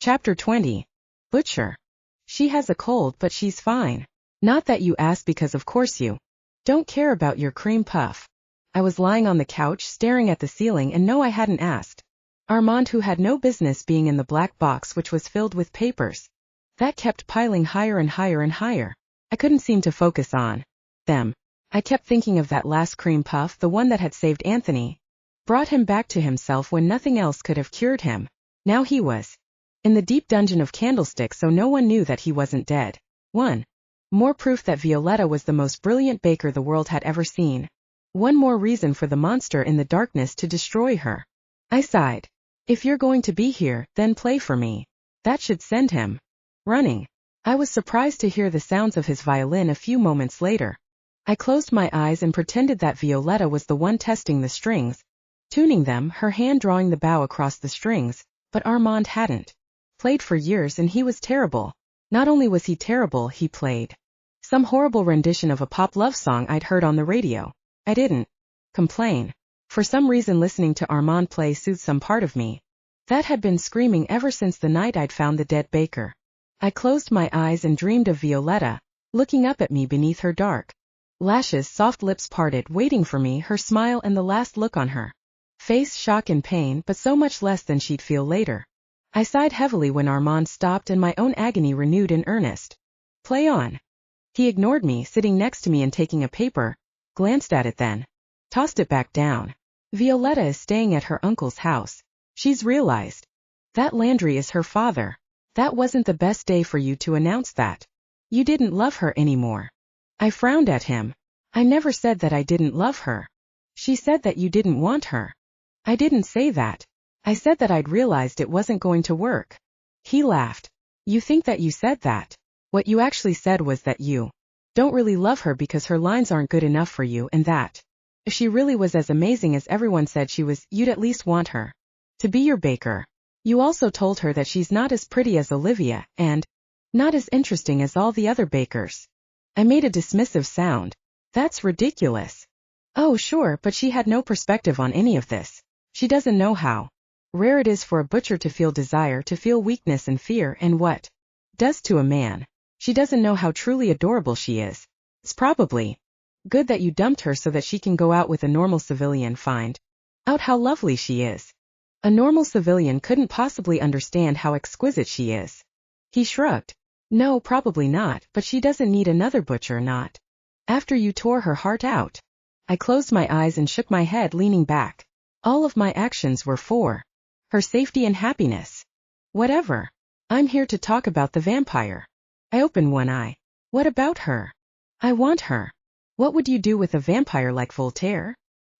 Chapter 20. Butcher. She has a cold but she's fine. Not that you asked because of course you don't care about your cream puff. I was lying on the couch staring at the ceiling and no I hadn't asked Armand, who had no business being in the black box which was filled with papers that kept piling higher and higher and higher. I couldn't seem to focus on them. I kept thinking of that last cream puff, the one that had saved Anthony, brought him back to himself when nothing else could have cured him. Now he was in the deep dungeon of Candlestick, so no one knew that he wasn't dead. 1. More proof that Violetta was the most brilliant baker the world had ever seen. One more reason for the monster in the darkness to destroy her. I sighed. If you're going to be here, then play for me. That should send him running. I was surprised to hear the sounds of his violin a few moments later. I closed my eyes and pretended that Violetta was the one testing the strings, tuning them, her hand drawing the bow across the strings, but Armand hadn't played for years and he was terrible. Not only was he terrible, he played some horrible rendition of a pop love song I'd heard on the radio. I didn't complain. For some reason listening to Armand play soothed some part of me that had been screaming ever since the night I'd found the dead baker. I closed my eyes and dreamed of Violetta, looking up at me beneath her dark lashes, soft lips parted, waiting for me, her smile and the last look on her face, shock and pain, but so much less than she'd feel later. I sighed heavily when Armand stopped and my own agony renewed in earnest. Play on. He ignored me, sitting next to me and taking a paper, glanced at it then tossed it back down. Violetta is staying at her uncle's house. She's realized that Landry is her father. That wasn't the best day for you to announce that you didn't love her anymore. I frowned at him. I never said that I didn't love her. She said that you didn't want her. I didn't say that. I said that I'd realized it wasn't going to work. He laughed. You think that you said that? What you actually said was that you don't really love her because her lines aren't good enough for you, and that if she really was as amazing as everyone said she was, you'd at least want her to be your baker. You also told her that she's not as pretty as Olivia, and not as interesting as all the other bakers. I made a dismissive sound. That's ridiculous. Oh sure, but she had no perspective on any of this. She doesn't know how rare it is for a butcher to feel desire, to feel weakness and fear, and what does to a man. She doesn't know how truly adorable she is. It's probably good that you dumped her so that she can go out with a normal civilian, find out how lovely she is. A normal civilian couldn't possibly understand how exquisite she is. He shrugged. No, probably not, but she doesn't need another butcher, not after you tore her heart out. I closed my eyes and shook my head, leaning back. All of my actions were for her safety and happiness. Whatever. I'm here to talk about the vampire. I opened one eye. What about her? I want her. What would you do with a vampire like Voltaire?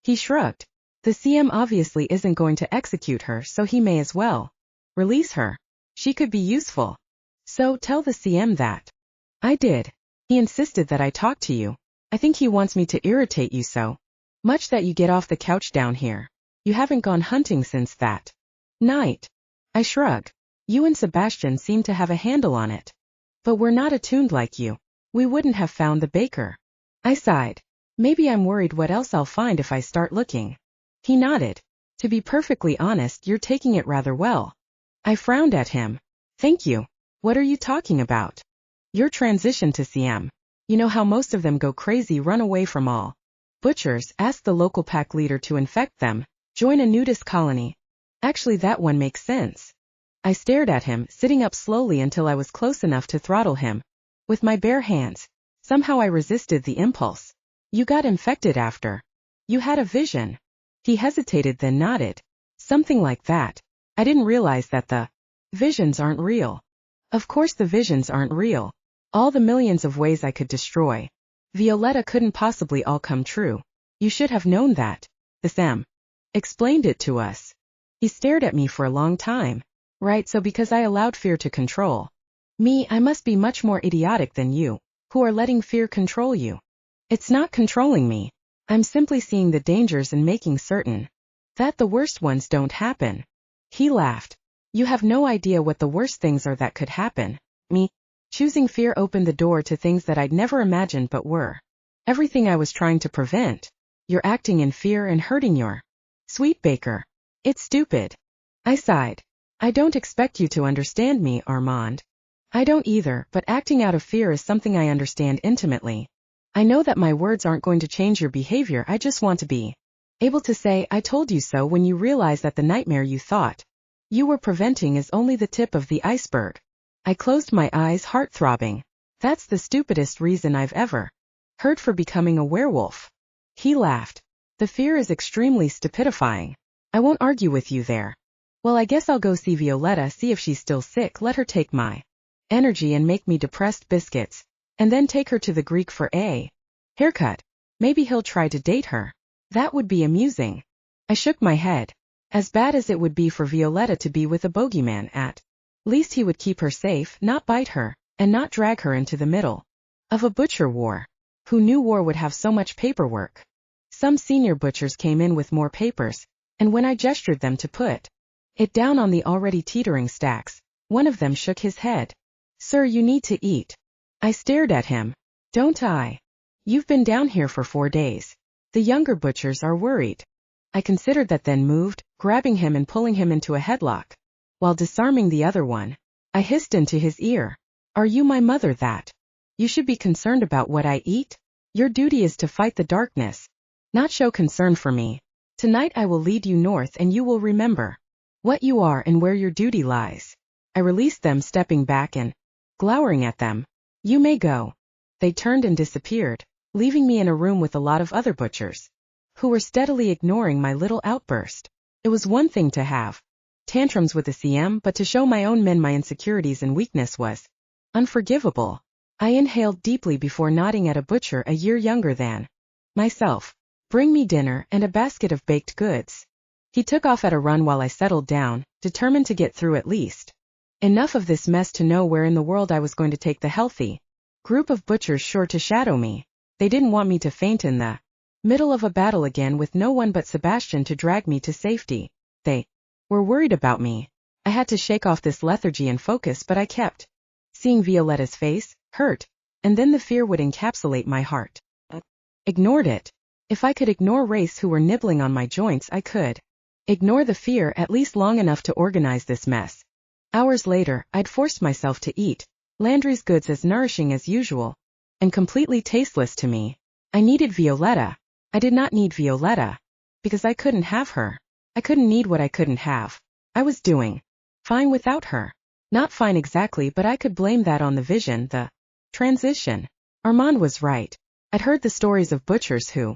He shrugged. The CM obviously isn't going to execute her, so he may as well release her. She could be useful. So tell the CM that. I did. He insisted that I talk to you. I think he wants me to irritate you so much that you get off the couch down here. You haven't gone hunting since that night. I shrug. You and Sebastian seem to have a handle on it. But we're not attuned like you. We wouldn't have found the baker. I sighed. Maybe I'm worried what else I'll find if I start looking. He nodded. To be perfectly honest, you're taking it rather well. I frowned at him. Thank you. What are you talking about? Your transition to CM. You know how most of them go crazy, run away from all butchers, ask the local pack leader to infect them, join a nudist colony. Actually, that one makes sense. I stared at him, sitting up slowly until I was close enough to throttle him with my bare hands. Somehow I resisted the impulse. You got infected after you had a vision. He hesitated, then nodded. Something like that. I didn't realize that the visions aren't real. Of course the visions aren't real. All the millions of ways I could destroy Violetta couldn't possibly all come true. You should have known that. The Sam explained it to us. He stared at me for a long time. Right, so because I allowed fear to control me, I must be much more idiotic than you, who are letting fear control you. It's not controlling me. I'm simply seeing the dangers and making certain that the worst ones don't happen. He laughed. You have no idea what the worst things are that could happen. Me choosing fear opened the door to things that I'd never imagined but were everything I was trying to prevent. You're acting in fear and hurting your sweet baker. It's stupid. I sighed. I don't expect you to understand me, Armand. I don't either, but acting out of fear is something I understand intimately. I know that my words aren't going to change your behavior. I just want to be able to say, I told you so, when you realize that the nightmare you thought you were preventing is only the tip of the iceberg. I closed my eyes, heart throbbing. That's the stupidest reason I've ever heard for becoming a werewolf. He laughed. The fear is extremely stupidifying. I won't argue with you there. Well, I guess I'll go see Violetta, see if she's still sick, let her take my energy and make me depressed biscuits, and then take her to the Greek for a haircut. Maybe he'll try to date her. That would be amusing. I shook my head. As bad as it would be for Violetta to be with a bogeyman, at least he would keep her safe, not bite her, and not drag her into the middle of a butcher war. Who knew war would have so much paperwork? Some senior butchers came in with more papers, and when I gestured them to put it down on the already teetering stacks, one of them shook his head. Sir, you need to eat. I stared at him. Don't I? You've been down here for 4 days. The younger butchers are worried. I considered that, then moved, grabbing him and pulling him into a headlock. While disarming the other one, I hissed into his ear. Are you my mother that you should be concerned about what I eat? Your duty is to fight the darkness, not show concern for me. Tonight I will lead you north and you will remember what you are and where your duty lies. I released them, stepping back and glowering at them. You may go. They turned and disappeared, leaving me in a room with a lot of other butchers, who were steadily ignoring my little outburst. It was one thing to have tantrums with the CM, but to show my own men my insecurities and weakness was unforgivable. I inhaled deeply before nodding at a butcher a year younger than myself. Bring me dinner and a basket of baked goods. He took off at a run while I settled down, determined to get through at least enough of this mess to know where in the world I was going to take the healthy group of butchers sure to shadow me. They didn't want me to faint in the middle of a battle again with no one but Sebastian to drag me to safety. They were worried about me. I had to shake off this lethargy and focus, but I kept seeing Violetta's face, hurt, and then the fear would encapsulate my heart. Ignored it. If I could ignore race who were nibbling on my joints, I could ignore the fear at least long enough to organize this mess. Hours later, I'd forced myself to eat Landry's goods, as nourishing as usual, and completely tasteless to me. I needed Violetta. I did not need Violetta, because I couldn't have her. I couldn't need what I couldn't have. I was doing fine without her. Not fine exactly, but I could blame that on the vision, the transition. Armand was right. I'd heard the stories of butchers who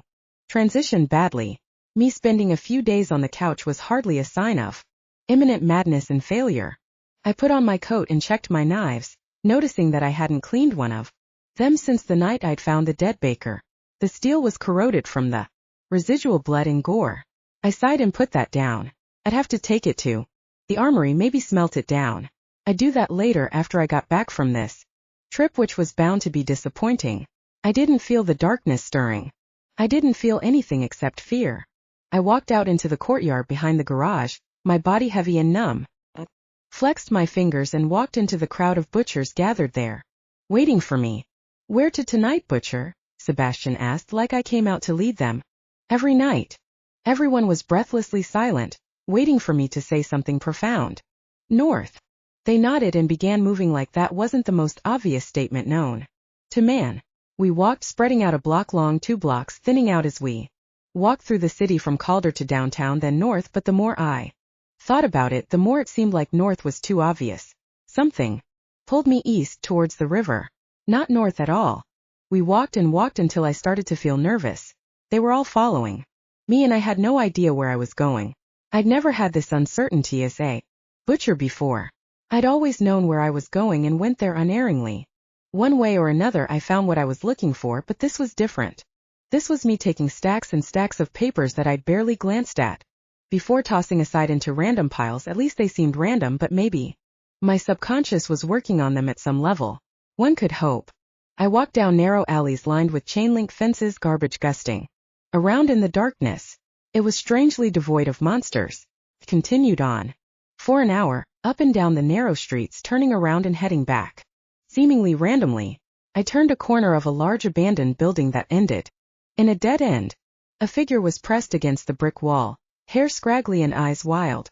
transitioned badly. Me spending a few days on the couch was hardly a sign of imminent madness and failure. I put on my coat and checked my knives, noticing that I hadn't cleaned one of them since the night I'd found the dead baker. The steel was corroded from the residual blood and gore. I sighed and put that down. I'd have to take it to the armory, maybe smelt it down. I'd do that later after I got back from this trip, which was bound to be disappointing. I didn't feel the darkness stirring. I didn't feel anything except fear. I walked out into the courtyard behind the garage, my body heavy and numb. Flexed my fingers and walked into the crowd of butchers gathered there, waiting for me. Where to tonight, butcher? Sebastian asked, like I came out to lead them. Every night. Everyone was breathlessly silent, waiting for me to say something profound. North. They nodded and began moving like that wasn't the most obvious statement known to man. We walked, spreading out a block long, 2 blocks, thinning out as we walked through the city from Calder to downtown, then north, but the more I thought about it, the more it seemed like north was too obvious. Something pulled me east towards the river. Not north at all. We walked and walked until I started to feel nervous. They were all following me and I had no idea where I was going. I'd never had this uncertainty as a butcher before. I'd always known where I was going and went there unerringly. One way or another I found what I was looking for, but this was different. This was me taking stacks and stacks of papers that I'd barely glanced at before tossing aside into random piles. At least they seemed random, but maybe my subconscious was working on them at some level. One could hope. I walked down narrow alleys lined with chain-link fences, garbage gusting around in the darkness. It was strangely devoid of monsters. Continued on for an hour, up and down the narrow streets, turning around and heading back. Seemingly randomly, I turned a corner of a large abandoned building that ended in a dead end. A figure was pressed against the brick wall, hair scraggly and eyes wild.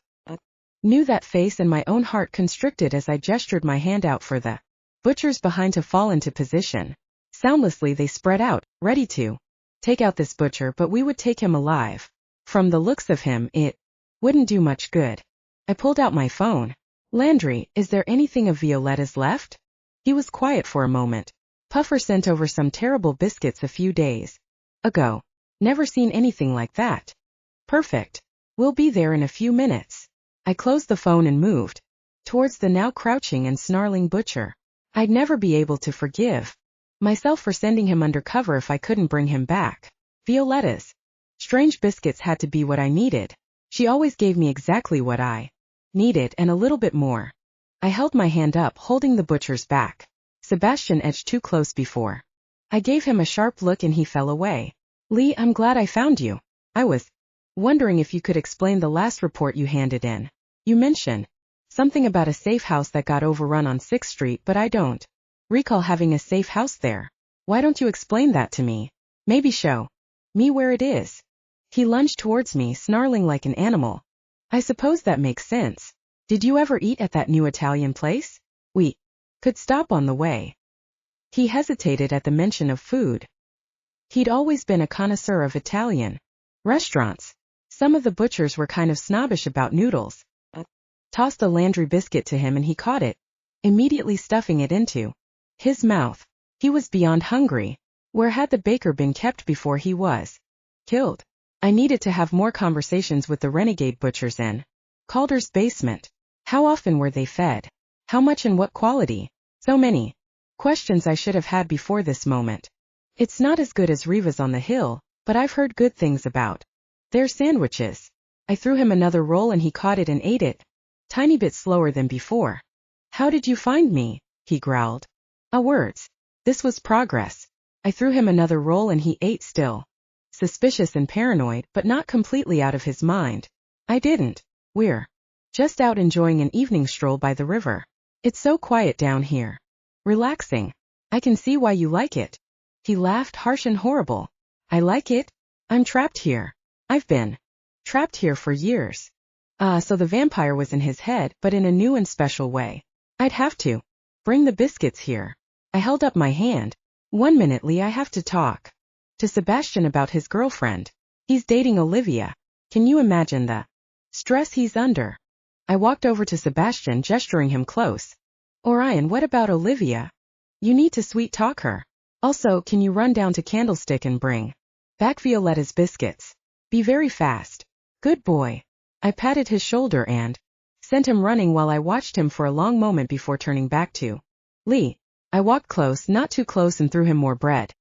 Knew that face and my own heart constricted as I gestured my hand out for the butchers behind to fall into position. Soundlessly they spread out, ready to take out this butcher, but we would take him alive. From the looks of him, it wouldn't do much good. I pulled out my phone. Landry, is there anything of Violetta's left? He was quiet for a moment. Puffer sent over some terrible biscuits a few days ago. Never seen anything like that. Perfect. We'll be there in a few minutes. I closed the phone and moved towards the now crouching and snarling butcher. I'd never be able to forgive myself for sending him undercover if I couldn't bring him back. Violetta's strange biscuits had to be what I needed. She always gave me exactly what I needed and a little bit more. I held my hand up, holding the butcher's back. Sebastian edged too close before I gave him a sharp look and he fell away. Lee, I'm glad I found you. I was wondering if you could explain the last report you handed in. You mentioned something about a safe house that got overrun on 6th Street, but I don't recall having a safe house there. Why don't you explain that to me? Maybe show me where it is. He lunged towards me, snarling like an animal. I suppose that makes sense. Did you ever eat at that new Italian place? We could stop on the way. He hesitated at the mention of food. He'd always been a connoisseur of Italian restaurants. Some of the butchers were kind of snobbish about noodles. Tossed a Landry biscuit to him and he caught it, immediately stuffing it into his mouth. He was beyond hungry. Where had the baker been kept before he was killed? I needed to have more conversations with the renegade butchers in Calder's basement. How often were they fed? How much and what quality? So many questions I should have had before this moment. It's not as good as Riva's on the hill, but I've heard good things about their sandwiches. I threw him another roll and he caught it and ate it, tiny bit slower than before. How did you find me? He growled. Words. This was progress. I threw him another roll and he ate still. Suspicious and paranoid, but not completely out of his mind. I didn't. We're just out enjoying an evening stroll by the river. It's so quiet down here. Relaxing. I can see why you like it. He laughed, harsh and horrible. I like it? I'm trapped here. I've been trapped here for years. So the vampire was in his head, but in a new and special way. I'd have to bring the biscuits here. I held up my hand. 1 minute, Lee, I have to talk to Sebastian about his girlfriend. He's dating Olivia. Can you imagine the stress he's under? I walked over to Sebastian, gesturing him close. Orion, what about Olivia? You need to sweet talk her. Also, can you run down to Candlestick and bring back Violetta's biscuits? Be very fast. Good boy. I patted his shoulder and sent him running while I watched him for a long moment before turning back to Lee. I walked close, not too close, and threw him more bread.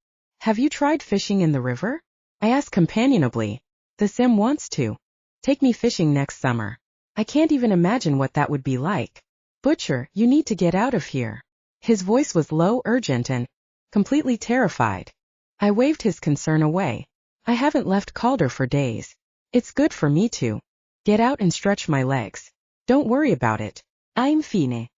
Have you tried fishing in the river? I asked companionably. The Sim wants to take me fishing next summer. I can't even imagine what that would be like. Butcher, you need to get out of here. His voice was low, urgent, and completely terrified. I waved his concern away. I haven't left Calder for days. It's good for me to get out and stretch my legs. Don't worry about it. I'm fine.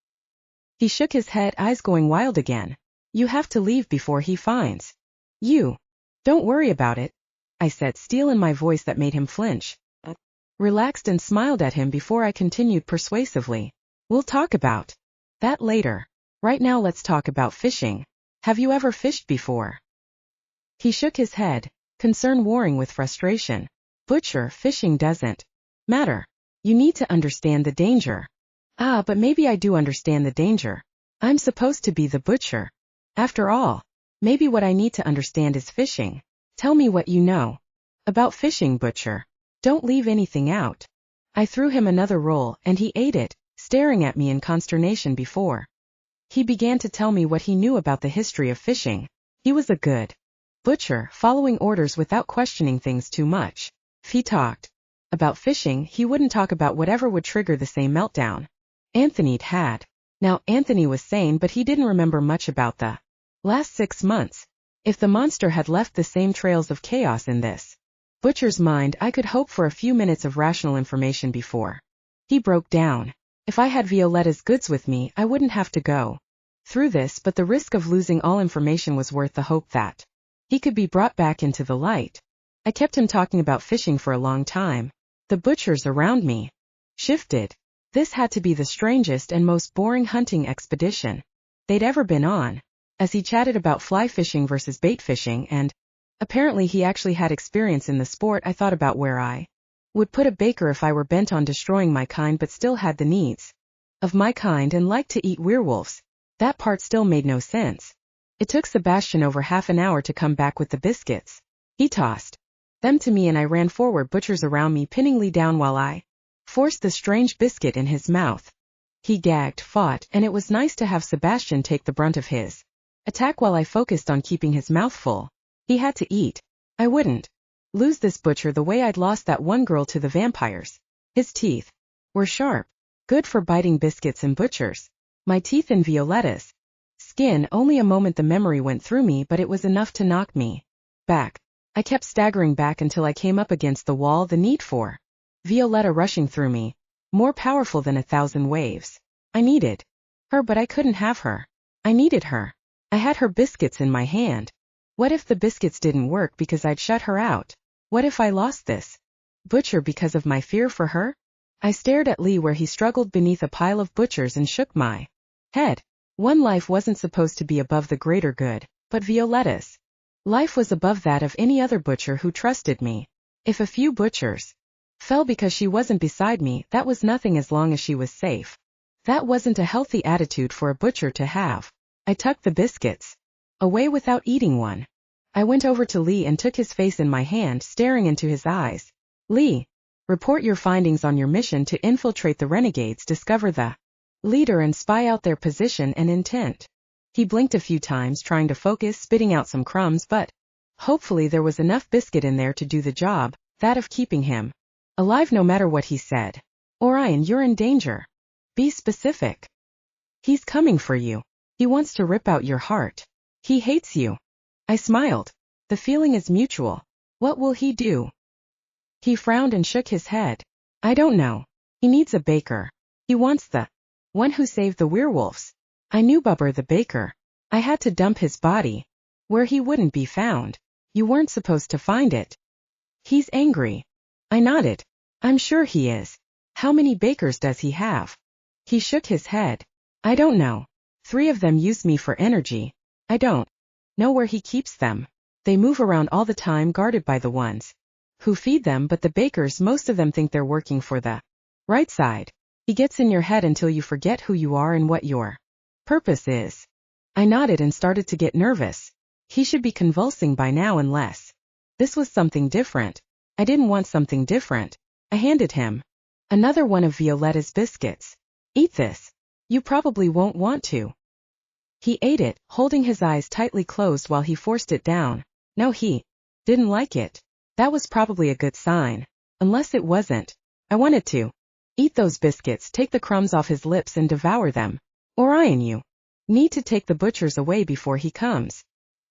He shook his head, eyes going wild again. You have to leave before he finds you. Don't worry about it, I said, steel in my voice that made him flinch. Relaxed and smiled at him before I continued persuasively. We'll talk about that later. Right now let's talk about fishing. Have you ever fished before? He shook his head, concern warring with frustration. Butcher, fishing doesn't matter. You need to understand the danger. But maybe I do understand the danger. I'm supposed to be the butcher. After all, maybe what I need to understand is fishing. Tell me what you know about fishing, Butcher. Don't leave anything out. I threw him another roll and he ate it, staring at me in consternation before he began to tell me what he knew about the history of fishing. He was a good butcher, following orders without questioning things too much. If he talked about fishing, he wouldn't talk about whatever would trigger the same meltdown Anthony'd had. Now, Anthony was sane, but he didn't remember much about the last 6 months. If the monster had left the same trails of chaos in this butcher's mind, I could hope for a few minutes of rational information before he broke down. If I had Violetta's goods with me, I wouldn't have to go through this, but the risk of losing all information was worth the hope that he could be brought back into the light. I kept him talking about fishing for a long time. The butchers around me shifted. This had to be the strangest and most boring hunting expedition they'd ever been on, as he chatted about fly fishing versus bait fishing, and apparently he actually had experience in the sport. I thought about where I would put a baker if I were bent on destroying my kind but still had the needs of my kind and liked to eat werewolves. That part still made no sense. It took Sebastian over half an hour to come back with the biscuits. He tossed them to me and I ran forward, butchers around me pinning Lee down while I forced the strange biscuit in his mouth. He gagged, fought, and it was nice to have Sebastian take the brunt of his attack while I focused on keeping his mouth full. He had to eat. I wouldn't lose this butcher the way I'd lost that one girl to the vampires. His teeth were sharp, good for biting biscuits and butchers. My teeth in Violetta's skin. Only a moment the memory went through me, but it was enough to knock me back. I kept staggering back until I came up against the wall, the need for Violetta rushing through me, more powerful than 1,000 waves. I needed her, but I couldn't have her. I needed her. I had her biscuits in my hand. What if the biscuits didn't work because I'd shut her out? What if I lost this butcher because of my fear for her? I stared at Lee where he struggled beneath a pile of butchers and shook my head. One life wasn't supposed to be above the greater good, but Violetta's life was above that of any other butcher who trusted me. If a few butchers fell because she wasn't beside me, that was nothing as long as she was safe. That wasn't a healthy attitude for a butcher to have. I tucked the biscuits away without eating one. I went over to Lee and took his face in my hand, staring into his eyes. Lee, report your findings on your mission to infiltrate the renegades, discover the leader and spy out their position and intent. He blinked a few times, trying to focus, spitting out some crumbs, but hopefully there was enough biscuit in there to do the job, that of keeping him alive no matter what he said. Orion, you're in danger. Be specific. He's coming for you. He wants to rip out your heart. He hates you. I smiled. The feeling is mutual. What will he do? He frowned and shook his head. I don't know. He needs a baker. He wants the one who saved the werewolves. I knew Bubber the baker. I had to dump his body where he wouldn't be found. You weren't supposed to find it. He's angry. I nodded. I'm sure he is. How many bakers does he have? He shook his head. I don't know. 3 of them use me for energy. I don't know where he keeps them. They move around all the time, guarded by the ones who feed them, but the bakers, most of them think they're working for the right side. He gets in your head until you forget who you are and what your purpose is. I nodded and started to get nervous. He should be convulsing by now unless this was something different. I didn't want something different. I handed him another one of Violetta's biscuits. Eat this. You probably won't want to. He ate it, holding his eyes tightly closed while he forced it down. No, he didn't like it. That was probably a good sign. Unless it wasn't. I wanted to eat those biscuits, take the crumbs off his lips and devour them. Orion, you need to take the butchers away before he comes.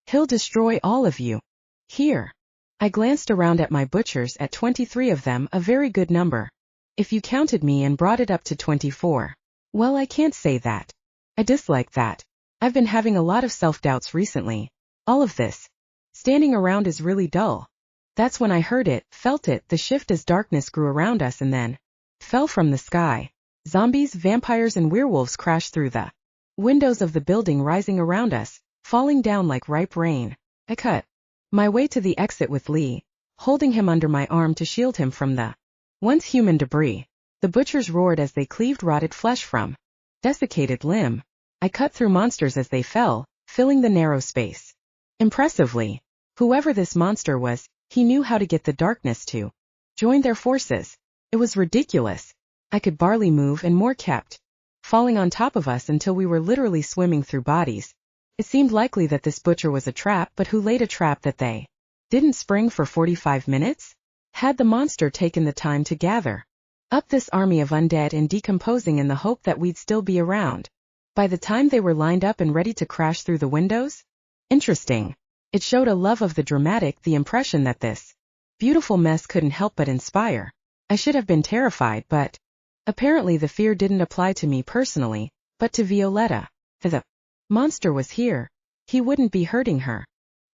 He'll destroy all of you. Here. I glanced around at my butchers, at 23 of them, a very good number. If you counted me and brought it up to 24. Well, I can't say that. I dislike that. I've been having a lot of self-doubts recently. All of this standing around is really dull. That's when I heard it, felt it, the shift as darkness grew around us and then fell from the sky. Zombies, vampires, and werewolves crashed through the windows of the building, rising around us, falling down like ripe rain. I cut my way to the exit with Lee, holding him under my arm to shield him from the once human debris. The butchers roared as they cleaved rotted flesh from desiccated limb. I cut through monsters as they fell, filling the narrow space. Impressively, whoever this monster was, he knew how to get the darkness to join their forces. It was ridiculous. I could barely move and more kept falling on top of us until we were literally swimming through bodies. It seemed likely that this butcher was a trap, but who laid a trap that they didn't spring for 45 minutes? Had the monster taken the time to gather up this army of undead and decomposing in the hope that we'd still be around by the time they were lined up and ready to crash through the windows? Interesting. It showed a love of the dramatic, the impression that this beautiful mess couldn't help but inspire. I should have been terrified, but apparently the fear didn't apply to me personally, but to Violetta. The monster was here. He wouldn't be hurting her.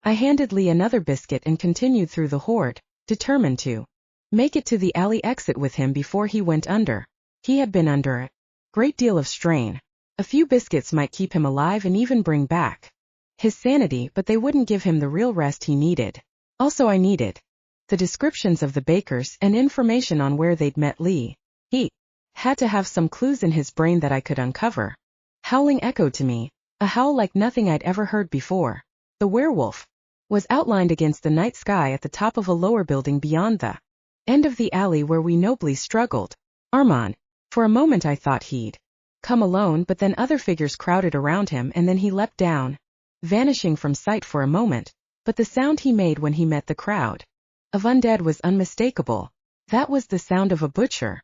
I handed Lee another biscuit and continued through the horde, determined to make it to the alley exit with him before he went under. He had been under a great deal of strain. A few biscuits might keep him alive and even bring back his sanity, but they wouldn't give him the real rest he needed. Also, I needed the descriptions of the bakers and information on where they'd met Lee. He had to have some clues in his brain that I could uncover. Howling echoed to me, a howl like nothing I'd ever heard before. The werewolf was outlined against the night sky at the top of a lower building beyond the end of the alley where we nobly struggled. Armand. For a moment I thought he'd come alone, but then other figures crowded around him and then he leapt down, vanishing from sight for a moment, but the sound he made when he met the crowd of undead was unmistakable. That was the sound of a butcher.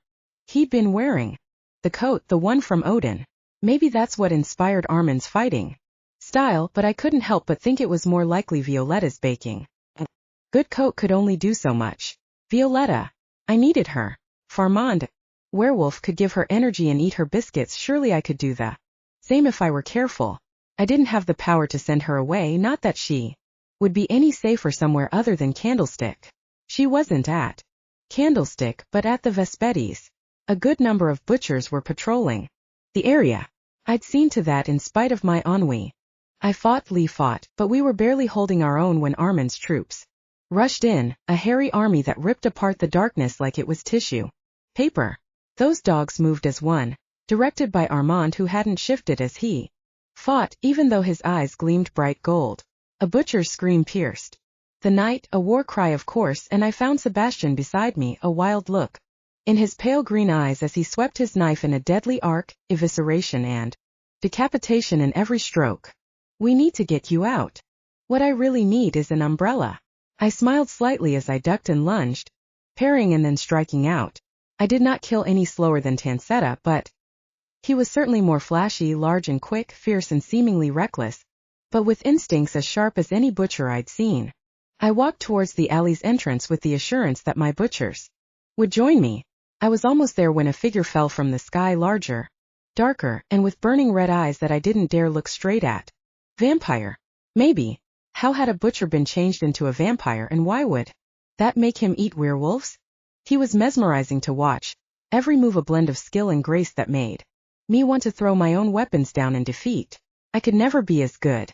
He'd been wearing the coat, the one from Odin. Maybe that's what inspired Armand's fighting style, but I couldn't help but think it was more likely Violetta's baking. A good coat could only do so much. Violetta. I needed her. If Armand, werewolf, could give her energy and eat her biscuits, surely I could do the same if I were careful. I didn't have the power to send her away, not that she would be any safer somewhere other than Candlestick. She wasn't at Candlestick, but at the Vespedes. A good number of butchers were patrolling the area. I'd seen to that in spite of my ennui. Lee fought, but we were barely holding our own when Armand's troops rushed in, a hairy army that ripped apart the darkness like it was tissue paper. Those dogs moved as one, directed by Armand, who hadn't shifted as he fought, even though his eyes gleamed bright gold. A butcher's scream pierced the night, a war cry of course, and I found Sebastian beside me, a wild look in his pale green eyes as he swept his knife in a deadly arc, evisceration and decapitation in every stroke. We need to get you out. What I really need is an umbrella. I smiled slightly as I ducked and lunged, parrying and then striking out. I did not kill any slower than Tancetta, but he was certainly more flashy, large and quick, fierce and seemingly reckless, but with instincts as sharp as any butcher I'd seen. I walked towards the alley's entrance with the assurance that my butchers would join me. I was almost there when a figure fell from the sky, larger, darker, and with burning red eyes that I didn't dare look straight at. Vampire. Maybe. How had a butcher been changed into a vampire, and why would that make him eat werewolves? He was mesmerizing to watch, every move a blend of skill and grace that made me want to throw my own weapons down in defeat. I could never be as good.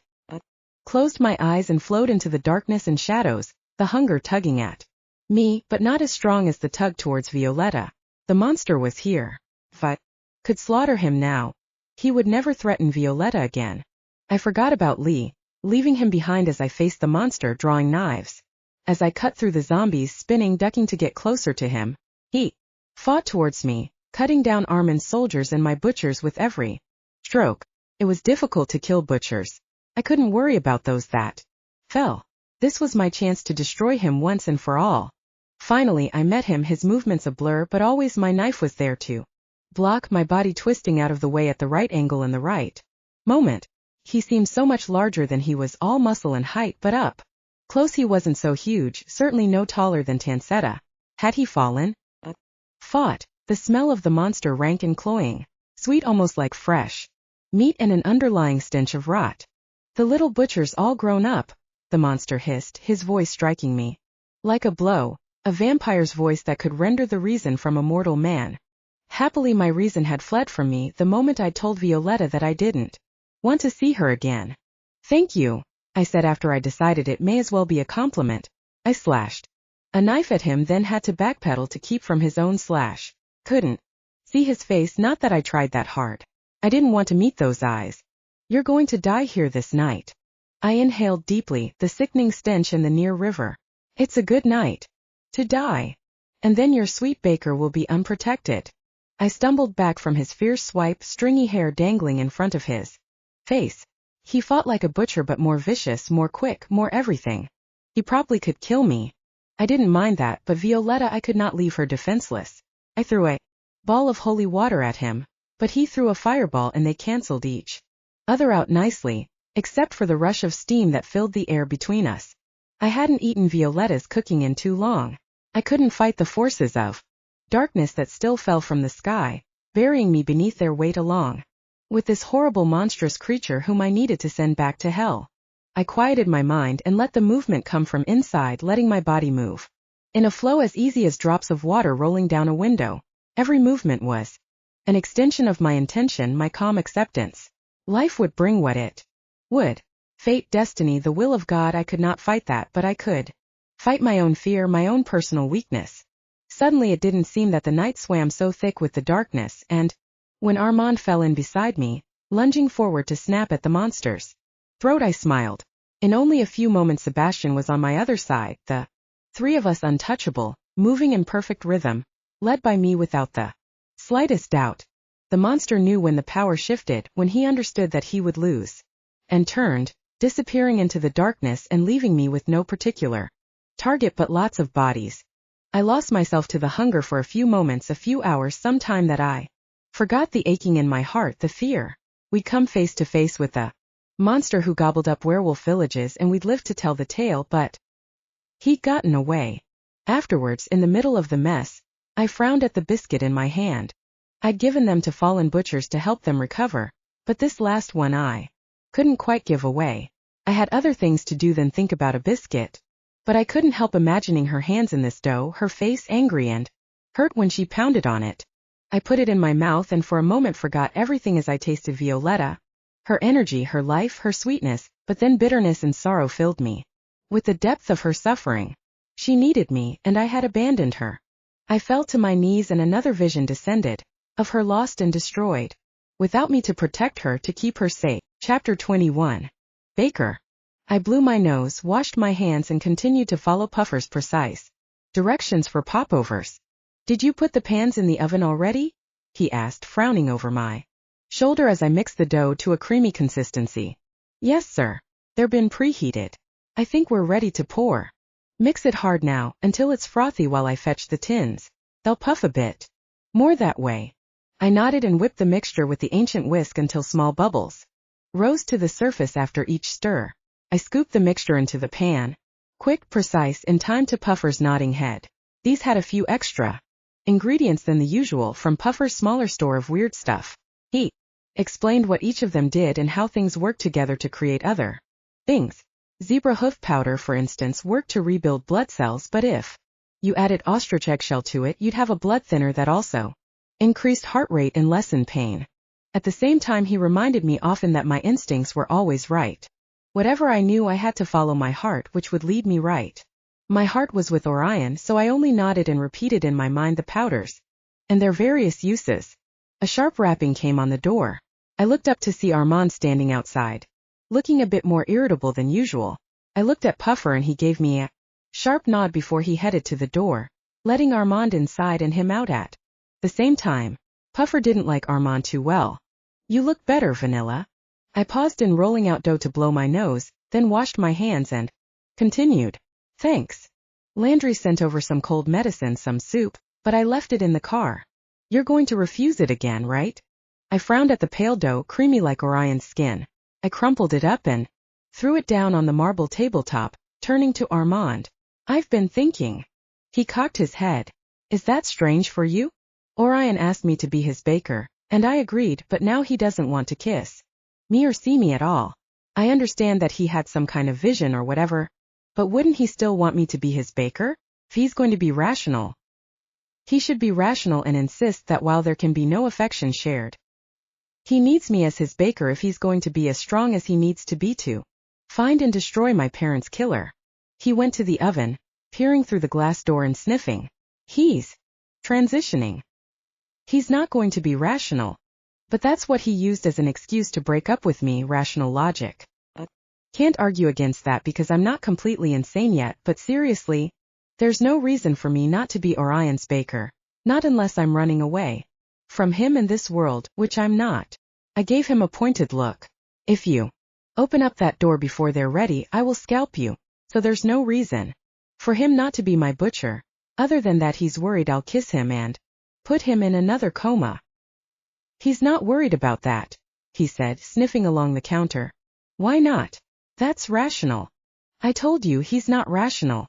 Closed my eyes and flowed into the darkness and shadows, the hunger tugging at me, but not as strong as the tug towards Violetta. The monster was here. If I could slaughter him now, he would never threaten Violetta again. I forgot about Lee, leaving him behind as I faced the monster, drawing knives. As I cut through the zombies, spinning, ducking to get closer to him, he fought towards me, cutting down Armand's soldiers and my butchers with every stroke. It was difficult to kill butchers. I couldn't worry about those that fell. This was my chance to destroy him once and for all. Finally I met him, his movements a blur, but always my knife was there to block, my body twisting out of the way at the right angle in the right moment. He seemed so much larger than he was, all muscle and height, but up close he wasn't so huge, certainly no taller than Tancetta. Had he fallen? Fought. The smell of the monster rank and cloying, sweet almost like fresh meat, and an underlying stench of rot. The little butcher's all grown up, the monster hissed, his voice striking me like a blow, a vampire's voice that could render the reason from a mortal man. Happily my reason had fled from me the moment I told Violetta that I didn't want to see her again. Thank you, I said after I decided it may as well be a compliment. I slashed a knife at him, then had to backpedal to keep from his own slash. Couldn't see his face, not that I tried that hard. I didn't want to meet those eyes. You're going to die here this night. I inhaled deeply, the sickening stench and the near river. It's a good night to die. And then your sweet baker will be unprotected. I stumbled back from his fierce swipe, stringy hair dangling in front of his face. He fought like a butcher, but more vicious, more quick, more everything. He probably could kill me. I didn't mind that, but Violetta, I could not leave her defenseless. I threw a ball of holy water at him, but he threw a fireball and they cancelled each other out nicely, except for the rush of steam that filled the air between us. I hadn't eaten Violetta's cooking in too long. I couldn't fight the forces of darkness that still fell from the sky, burying me beneath their weight along with this horrible monstrous creature whom I needed to send back to hell. I quieted my mind and let the movement come from inside, letting my body move in a flow as easy as drops of water rolling down a window. Every movement was An extension of my intention, my calm acceptance. Life would bring what it would. Fate, destiny, the will of God, I could not fight that, but I could fight my own fear, my own personal weakness. Suddenly it didn't seem that the night swam so thick with the darkness, and when Armand fell in beside me, lunging forward to snap at the monster's throat, I smiled. In only a few moments Sebastian was on my other side, the three of us untouchable, moving in perfect rhythm, led by me without the slightest doubt. The monster knew when the power shifted, when he understood that he would lose, and turned, disappearing into the darkness and leaving me with no particular target but lots of bodies. I lost myself to the hunger for a few moments, a few hours, some time that I forgot the aching in my heart, the fear. We'd come face to face with a monster who gobbled up werewolf villages, and we'd lived to tell the tale, but he'd gotten away. Afterwards, in the middle of the mess, I frowned at the biscuit in my hand. I'd given them to fallen butchers to help them recover, but this last one I couldn't quite give away. I had other things to do than think about a biscuit. But I couldn't help imagining her hands in this dough, her face angry and hurt when she pounded on it. I put it in my mouth and for a moment forgot everything as I tasted Violetta. Her energy, her life, her sweetness, but then bitterness and sorrow filled me with the depth of her suffering. She needed me, and I had abandoned her. I fell to my knees and another vision descended, of her lost and destroyed, without me to protect her, to keep her safe. Chapter 21. Baker. I blew my nose, washed my hands, and continued to follow Puffer's precise directions for popovers. Did you put the pans in the oven already? He asked, frowning over my shoulder as I mixed the dough to a creamy consistency. Yes, sir. They're been preheated. I think we're ready to pour. Mix it hard now, until it's frothy while I fetch the tins. They'll puff a bit more that way. I nodded and whipped the mixture with the ancient whisk until small bubbles rose to the surface after each stir. I scooped the mixture into the pan. Quick, precise, in time to Puffer's nodding head. These had a few extra ingredients than the usual from Puffer's smaller store of weird stuff. He explained what each of them did and how things worked together to create other things. Zebra hoof powder, for instance, worked to rebuild blood cells, but if you added ostrich eggshell to it, you'd have a blood thinner that also increased heart rate and lessened pain. At the same time, he reminded me often that my instincts were always right. Whatever I knew, I had to follow my heart, which would lead me right. My heart was with Orion, so I only nodded and repeated in my mind the powders and their various uses. A sharp rapping came on the door. I looked up to see Armand standing outside, looking a bit more irritable than usual. I looked at Puffer and he gave me a sharp nod before he headed to the door, letting Armand inside and him out at the same time. Puffer didn't like Armand too well. You look better, Vanilla. I paused in rolling out dough to blow my nose, then washed my hands and continued. Thanks. Landry sent over some cold medicine, some soup, but I left it in the car. You're going to refuse it again, right? I frowned at the pale dough, creamy like Orion's skin. I crumpled it up and threw it down on the marble tabletop, turning to Armand. I've been thinking. He cocked his head. Is that strange for you? Orion asked me to be his baker, and I agreed, but now he doesn't want to kiss me or see me at all. I understand that he had some kind of vision or whatever, but wouldn't he still want me to be his baker? If he's going to be rational, he should be rational and insist that while there can be no affection shared, he needs me as his baker if he's going to be as strong as he needs to be to find and destroy my parents' killer. He went to the oven, peering through the glass door and sniffing. He's transitioning. He's not going to be rational. But that's what he used as an excuse to break up with me, rational logic. Can't argue against that because I'm not completely insane yet, but seriously, there's no reason for me not to be Orion's baker. Not unless I'm running away from him and this world, which I'm not. I gave him a pointed look. If you open up that door before they're ready, I will scalp you. So there's no reason for him not to be my butcher, other than that he's worried I'll kiss him and put him in another coma. He's not worried about that, he said, sniffing along the counter. Why not? That's rational. I told you he's not rational.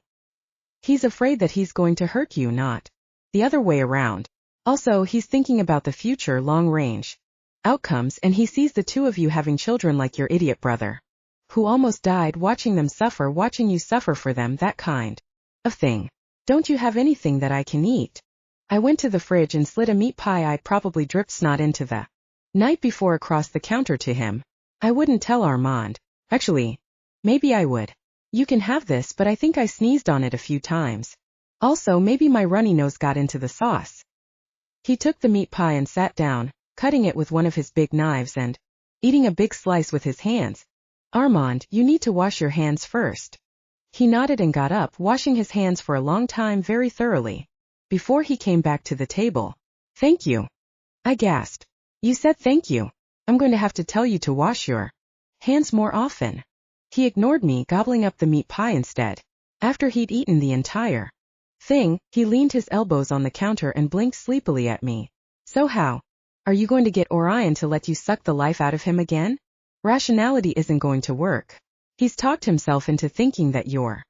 He's afraid that he's going to hurt you, not the other way around. Also, he's thinking about the future, long-range outcomes, and he sees the two of you having children like your idiot brother, who almost died, watching them suffer, watching you suffer for them, that kind of thing. Don't you have anything that I can eat? I went to the fridge and slid a meat pie I probably dripped snot into the night before across the counter to him. I wouldn't tell Armand. Actually, maybe I would. You can have this, but I think I sneezed on it a few times. Also, maybe my runny nose got into the sauce. He took the meat pie and sat down, cutting it with one of his big knives and eating a big slice with his hands. Armand, you need to wash your hands first. He nodded and got up, washing his hands for a long time very thoroughly, before he came back to the table. Thank you. I gasped. You said thank you. I'm going to have to tell you to wash your hands more often. He ignored me, gobbling up the meat pie instead. After he'd eaten the entire thing, he leaned his elbows on the counter and blinked sleepily at me. So how are you going to get Orion to let you suck the life out of him again? Rationality isn't going to work. He's talked himself into thinking that you're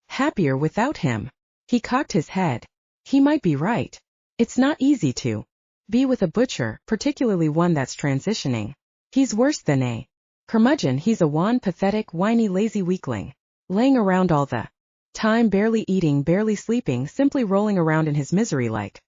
happier without him. He cocked his head. He might be right. It's not easy to be with a butcher, particularly one that's transitioning. He's worse than a curmudgeon. He's a wan, pathetic, whiny, lazy weakling, laying around all the time, barely eating, barely sleeping, simply rolling around in his misery like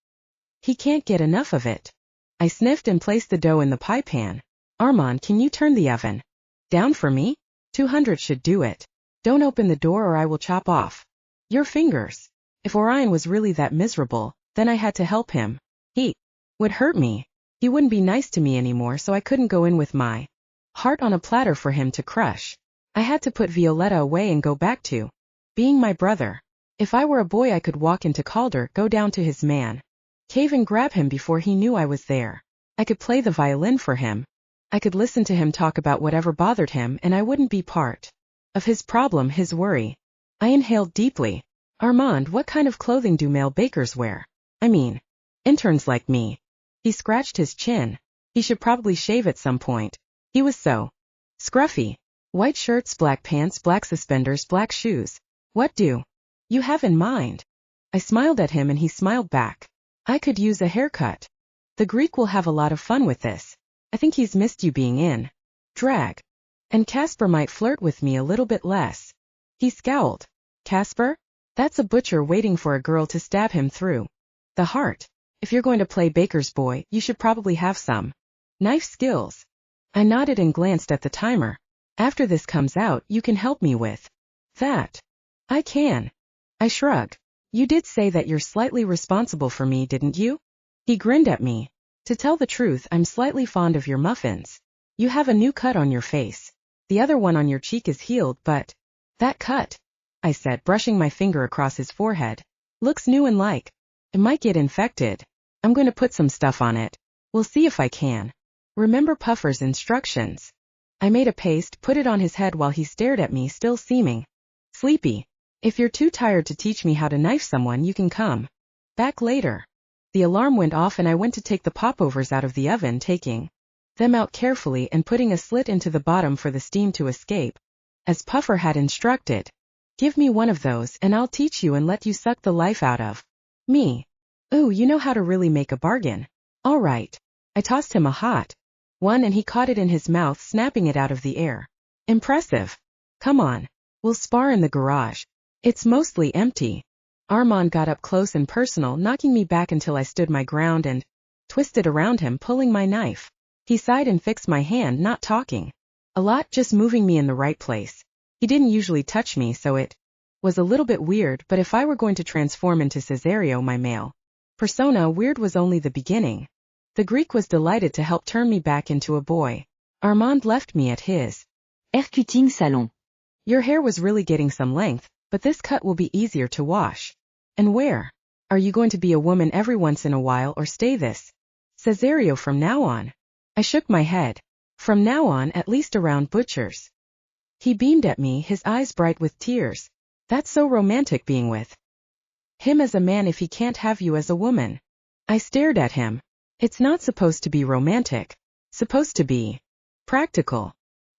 he can't get enough of it. I sniffed and placed the dough in the pie pan. Armand, can you turn the oven down for me? 200 should do it. Don't open the door or I will chop off your fingers. If Orion was really that miserable, then I had to help him. He would hurt me. He wouldn't be nice to me anymore, so I couldn't go in with my heart on a platter for him to crush. I had to put Violetta away and go back to being my brother. If I were a boy, I could walk into Calder, go down to his man cave and grab him before he knew I was there. I could play the violin for him. I could listen to him talk about whatever bothered him, and I wouldn't be part of his problem, his worry. I inhaled deeply. Armand, what kind of clothing do male bakers wear? I mean, interns like me. He scratched his chin. He should probably shave at some point. He was so scruffy. White shirts, black pants, black suspenders, black shoes. What do you have in mind? I smiled at him and he smiled back. I could use a haircut. The Greek will have a lot of fun with this. I think he's missed you being in drag. And Casper might flirt with me a little bit less. He scowled. Casper? That's a butcher waiting for a girl to stab him through the heart. If you're going to play baker's boy, you should probably have some knife skills. I nodded and glanced at the timer. After this comes out, you can help me with that. I can. I shrugged. You did say that you're slightly responsible for me, didn't you? He grinned at me. To tell the truth, I'm slightly fond of your muffins. You have a new cut on your face. The other one on your cheek is healed, but that cut, I said, brushing my finger across his forehead, looks new and like it might get infected. I'm going to put some stuff on it. We'll see if I can. Remember Puffer's instructions. I made a paste, put it on his head while he stared at me, still seeming sleepy. If you're too tired to teach me how to knife someone, you can come back later. The alarm went off and I went to take the popovers out of the oven, taking them out carefully and putting a slit into the bottom for the steam to escape, as Puffer had instructed. Give me one of those and I'll teach you and let you suck the life out of me. Ooh, you know how to really make a bargain. All right. I tossed him a hot one and he caught it in his mouth, snapping it out of the air. Impressive. Come on. We'll spar in the garage. It's mostly empty. Armand got up close and personal, knocking me back until I stood my ground and twisted around him, pulling my knife. He sighed and fixed my hand, not talking a lot, just moving me in the right place. He didn't usually touch me, so it was a little bit weird, but if I were going to transform into Cesario, my male persona, weird was only the beginning. The Greek was delighted to help turn me back into a boy. Armand left me at his haircutting salon. Your hair was really getting some length, but this cut will be easier to wash. And where? Are you going to be a woman every once in a while or stay this Cesario from now on? I shook my head. From now on, at least around butchers. He beamed at me, his eyes bright with tears. That's so romantic, being with him as a man if he can't have you as a woman. I stared at him. It's not supposed to be romantic. Supposed to be practical.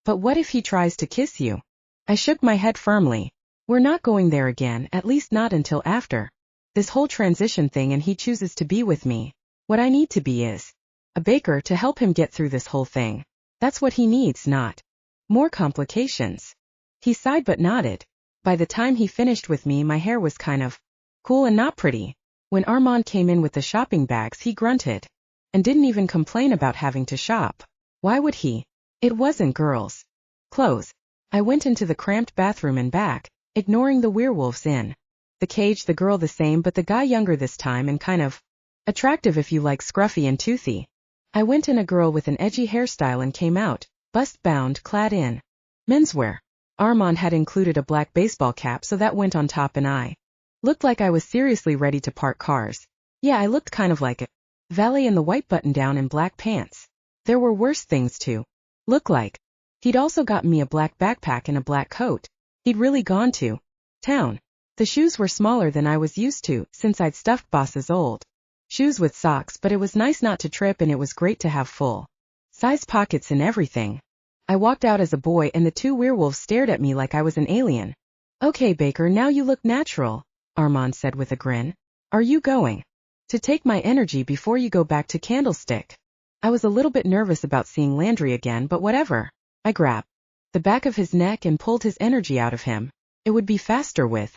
But what if he tries to kiss you? I shook my head firmly. We're not going there again, at least not until after this whole transition thing and he chooses to be with me. What I need to be is a baker to help him get through this whole thing. That's what he needs, not more complications. He sighed but nodded. By the time he finished with me, my hair was kind of cool and not pretty. When Armand came in with the shopping bags, he grunted. And didn't even complain about having to shop. Why would he? It wasn't girls' clothes. I went into the cramped bathroom and back, ignoring the werewolves in the cage, the girl the same but the guy younger this time and kind of attractive if you like scruffy and toothy. I went in a girl with an edgy hairstyle and came out, bust-bound, clad in menswear. Armand had included a black baseball cap, so that went on top, and I looked like I was seriously ready to park cars. Yeah, I looked kind of like a valet in the white button-down and black pants. There were worse things to look like. He'd also gotten me a black backpack and a black coat. He'd really gone to town. The shoes were smaller than I was used to, since I'd stuffed Boss's old shoes with socks, but it was nice not to trip, and it was great to have full-size pockets and everything. I walked out as a boy, and the two werewolves stared at me like I was an alien. Okay, Baker, now you look natural, Armand said with a grin. Are you going to take my energy before you go back to Candlestick? I was a little bit nervous about seeing Landry again, but whatever. I grabbed the back of his neck and pulled his energy out of him. It would be faster with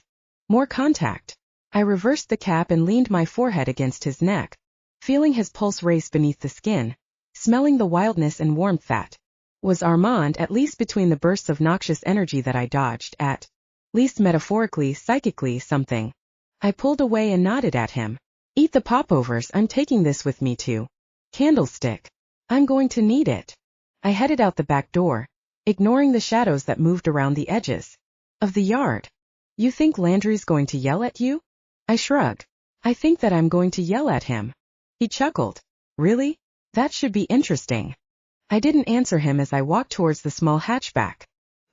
more contact. I reversed the cap and leaned my forehead against his neck, feeling his pulse race beneath the skin, smelling the wildness and warmth that was Armand, at least between the bursts of noxious energy that I dodged, at least metaphorically, psychically, something. I pulled away and nodded at him. Eat the popovers, I'm taking this with me to Candlestick. I'm going to need it. I headed out the back door, ignoring the shadows that moved around the edges of the yard. You think Landry's going to yell at you? I shrugged. I think that I'm going to yell at him. He chuckled. Really? That should be interesting. I didn't answer him as I walked towards the small hatchback.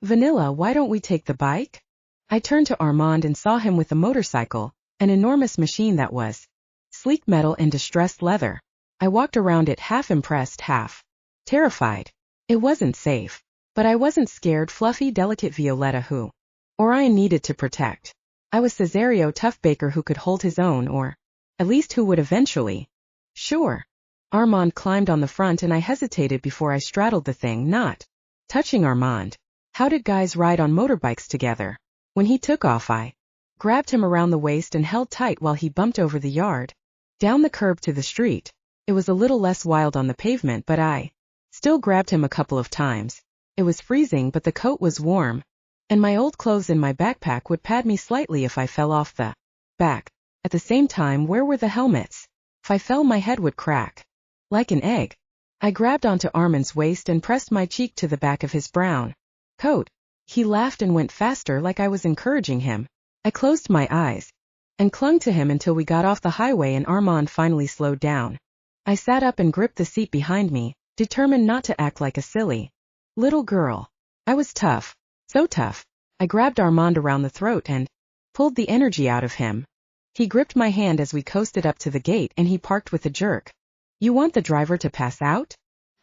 Vanilla, why don't we take the bike? I turned to Armand and saw him with a motorcycle, an enormous machine that was sleek metal and distressed leather. I walked around it, half impressed, half terrified. It wasn't safe. But I wasn't scared. Fluffy, delicate Violetta who Orion needed to protect. I was Cesario, tough Baker who could hold his own, or at least who would eventually. Sure. Armand climbed on the front and I hesitated before I straddled the thing, not touching Armand. How did guys ride on motorbikes together? When he took off, I grabbed him around the waist and held tight while he bumped over the yard, down the curb to the street. It was a little less wild on the pavement, but I still grabbed him a couple of times. It was freezing, but the coat was warm, and my old clothes in my backpack would pad me slightly if I fell off the back. At the same time, where were the helmets? If I fell, my head would crack like an egg. I grabbed onto Armand's waist and pressed my cheek to the back of his brown coat. He laughed and went faster, like I was encouraging him. I closed my eyes and clung to him until we got off the highway and Armand finally slowed down. I sat up and gripped the seat behind me, determined not to act like a silly little girl. I was tough. So tough. I grabbed Armand around the throat and pulled the energy out of him. He gripped my hand as we coasted up to the gate and he parked with a jerk. You want the driver to pass out?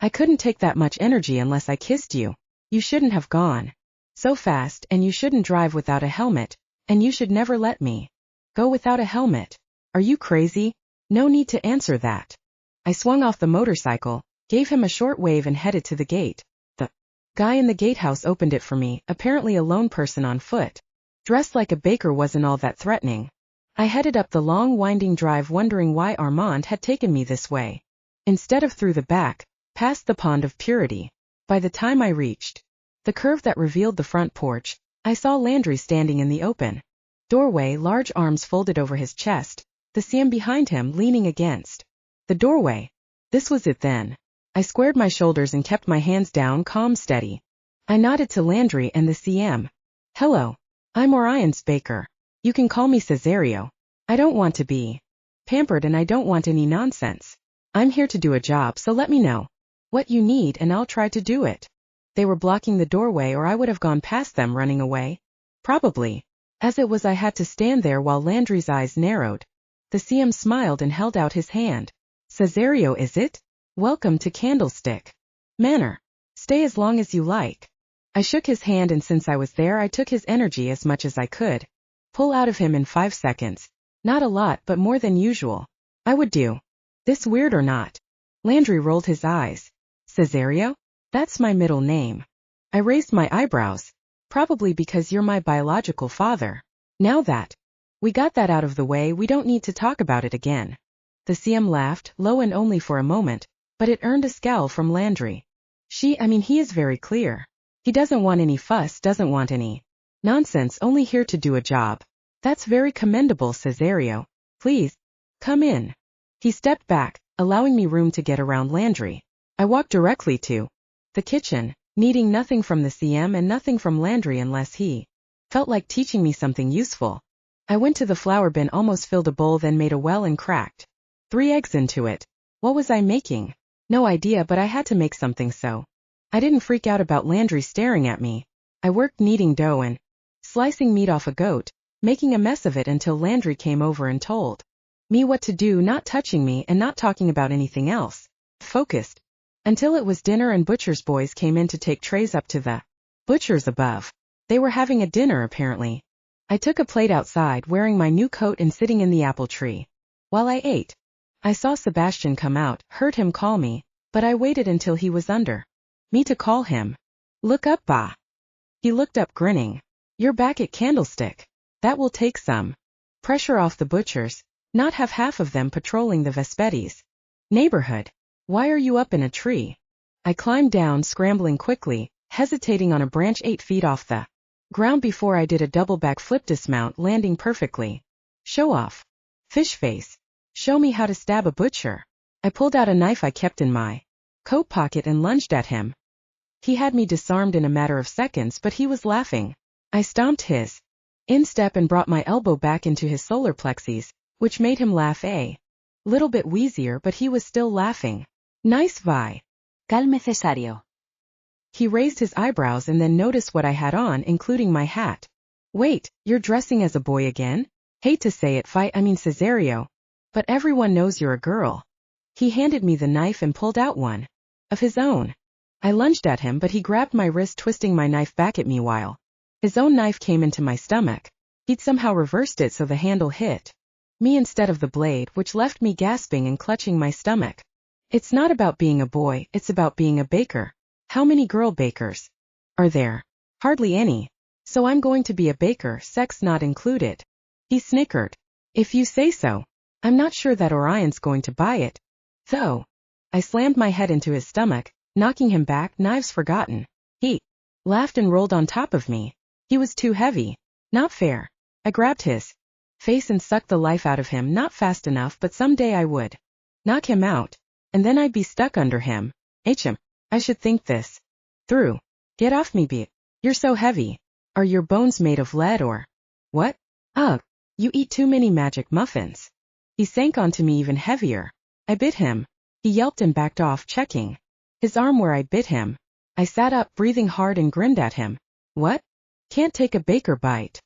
I couldn't take that much energy unless I kissed you. You shouldn't have gone so fast, and you shouldn't drive without a helmet, and you should never let me go without a helmet. Are you crazy? No need to answer that. I swung off the motorcycle, gave him a short wave and headed to the gate. The guy in the gatehouse opened it for me, apparently a lone person on foot. Dressed like a baker wasn't all that threatening. I headed up the long winding drive wondering why Armand had taken me this way, instead of through the back, past the pond of purity. By the time I reached the curve that revealed the front porch, I saw Landry standing in the open doorway, large arms folded over his chest, the CM behind him leaning against the doorway. This was it then. I squared my shoulders and kept my hands down, calm, steady. I nodded to Landry and the CM. Hello. I'm Orion's Baker. You can call me Cesario. I don't want to be pampered and I don't want any nonsense. I'm here to do a job, so let me know what you need and I'll try to do it. They were blocking the doorway or I would have gone past them running away. Probably. As it was, I had to stand there while Landry's eyes narrowed. The CM smiled and held out his hand. Cesario, is it? Welcome to Candlestick Manor. Stay as long as you like. I shook his hand and since I was there I took his energy as much as I could pull out of him in 5 seconds. Not a lot, but more than usual. I would do this, weird or not. Landry rolled his eyes. Cesario? That's my middle name. I raised my eyebrows. Probably because you're my biological father. Now that We got that out of the way, we don't need to talk about it again. The CM laughed, low and only for a moment, but it earned a scowl from Landry. He is very clear. He doesn't want any fuss, doesn't want any nonsense, only here to do a job. That's very commendable, Cesario. Please, come in. He stepped back, allowing me room to get around Landry. I walked directly to the kitchen, needing nothing from the CM and nothing from Landry unless he felt like teaching me something useful. I went to the flour bin, almost filled a bowl, then made a well and cracked 3 eggs into it. What was I making? No idea, but I had to make something, so I didn't freak out about Landry staring at me. I worked kneading dough and slicing meat off a goat, making a mess of it until Landry came over and told me what to do, not touching me and not talking about anything else. Focused. Until it was dinner and butcher's boys came in to take trays up to the butcher's above. They were having a dinner apparently. I took a plate outside, wearing my new coat and sitting in the apple tree. While I ate, I saw Sebastian come out, heard him call me, but I waited until he was under me to call him. Look up, Ba. He looked up, grinning. You're back at Candlestick. That will take some pressure off the butchers, not have half of them patrolling the Vespetti's neighborhood. Why are you up in a tree? I climbed down, scrambling quickly, hesitating on a branch 8 feet off the ground before I did a double backflip dismount, landing perfectly. Show off. Fish face. Show me how to stab a butcher. I pulled out a knife I kept in my coat pocket and lunged at him. He had me disarmed in a matter of seconds, but he was laughing. I stomped his instep and brought my elbow back into his solar plexus, which made him laugh a little bit wheezier, but he was still laughing. Nice Vi. Calme, Cesario. He raised his eyebrows and then noticed what I had on, including my hat. Wait, you're dressing as a boy again? Hate to say it, Cesario. But everyone knows you're a girl. He handed me the knife and pulled out one of his own. I lunged at him, but he grabbed my wrist, twisting my knife back at me while his own knife came into my stomach. He'd somehow reversed it so the handle hit me instead of the blade, which left me gasping and clutching my stomach. It's not about being a boy, it's about being a baker. How many girl bakers are there? Hardly any. So I'm going to be a baker, sex not included. He snickered. If you say so. I'm not sure that Orion's going to buy it, though. I slammed my head into his stomach, knocking him back, knives forgotten. He laughed and rolled on top of me. He was too heavy. Not fair. I grabbed his face and sucked the life out of him, not fast enough, but someday I would knock him out, and then I'd be stuck under him. HM. I should think this through. Get off me, B. You're so heavy. Are your bones made of lead or what? Ugh. You eat too many magic muffins. He sank onto me even heavier. I bit him. He yelped and backed off, checking his arm where I bit him. I sat up, breathing hard, and grinned at him. What? Can't take a baker bite.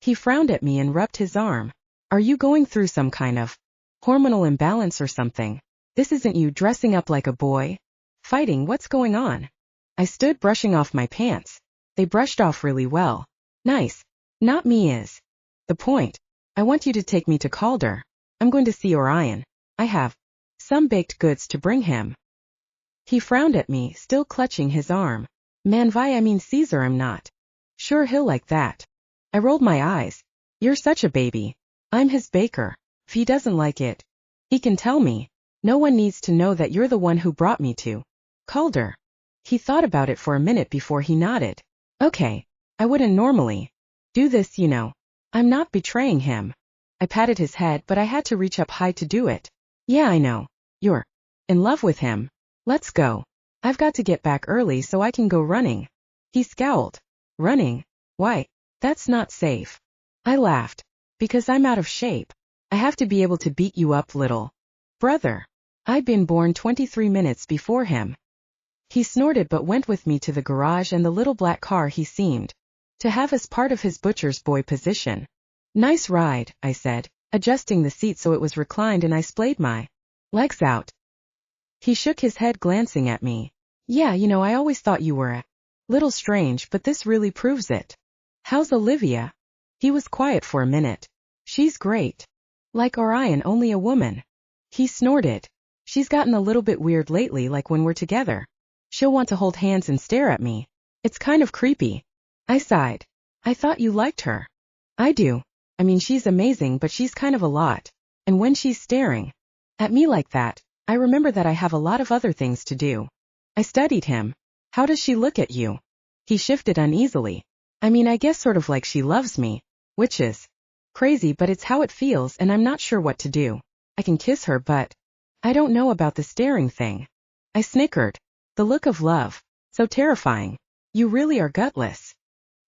He frowned at me and rubbed his arm. Are you going through some kind of hormonal imbalance or something? This isn't you dressing up like a boy. Fighting, what's going on? I stood, brushing off my pants. They brushed off really well. Nice. Not me is the point. I want you to take me to Calder. I'm going to see Orion. I have some baked goods to bring him. He frowned at me, still clutching his arm. Man, Caesar, I'm not sure he'll like that. I rolled my eyes. You're such a baby. I'm his baker. If he doesn't like it, he can tell me. No one needs to know that you're the one who brought me to Calder. He thought about it for a minute before he nodded. Okay, I wouldn't normally do this, you know. I'm not betraying him. I patted his head, but I had to reach up high to do it. Yeah, I know. You're in love with him. Let's go. I've got to get back early so I can go running. He scowled. Running? Why? That's not safe. I laughed. Because I'm out of shape. I have to be able to beat you up, little brother. I'd been born 23 minutes before him. He snorted but went with me to the garage and the little black car he seemed to have as part of his butcher's boy position. Nice ride, I said, adjusting the seat so it was reclined, and I splayed my legs out. He shook his head, glancing at me. Yeah, you know, I always thought you were a little strange, but this really proves it. How's Olivia? He was quiet for a minute. She's great. Like Orion, only a woman. He snorted. She's gotten a little bit weird lately, like when we're together. She'll want to hold hands and stare at me. It's kind of creepy. I sighed. I thought you liked her. I do. I mean, she's amazing, but she's kind of a lot. And when she's staring at me like that, I remember that I have a lot of other things to do. I studied him. How does she look at you? He shifted uneasily. I mean, I guess sort of like she loves me, which is crazy, but it's how it feels, and I'm not sure what to do. I can kiss her, but I don't know about the staring thing. I snickered. The look of love. So terrifying. You really are gutless.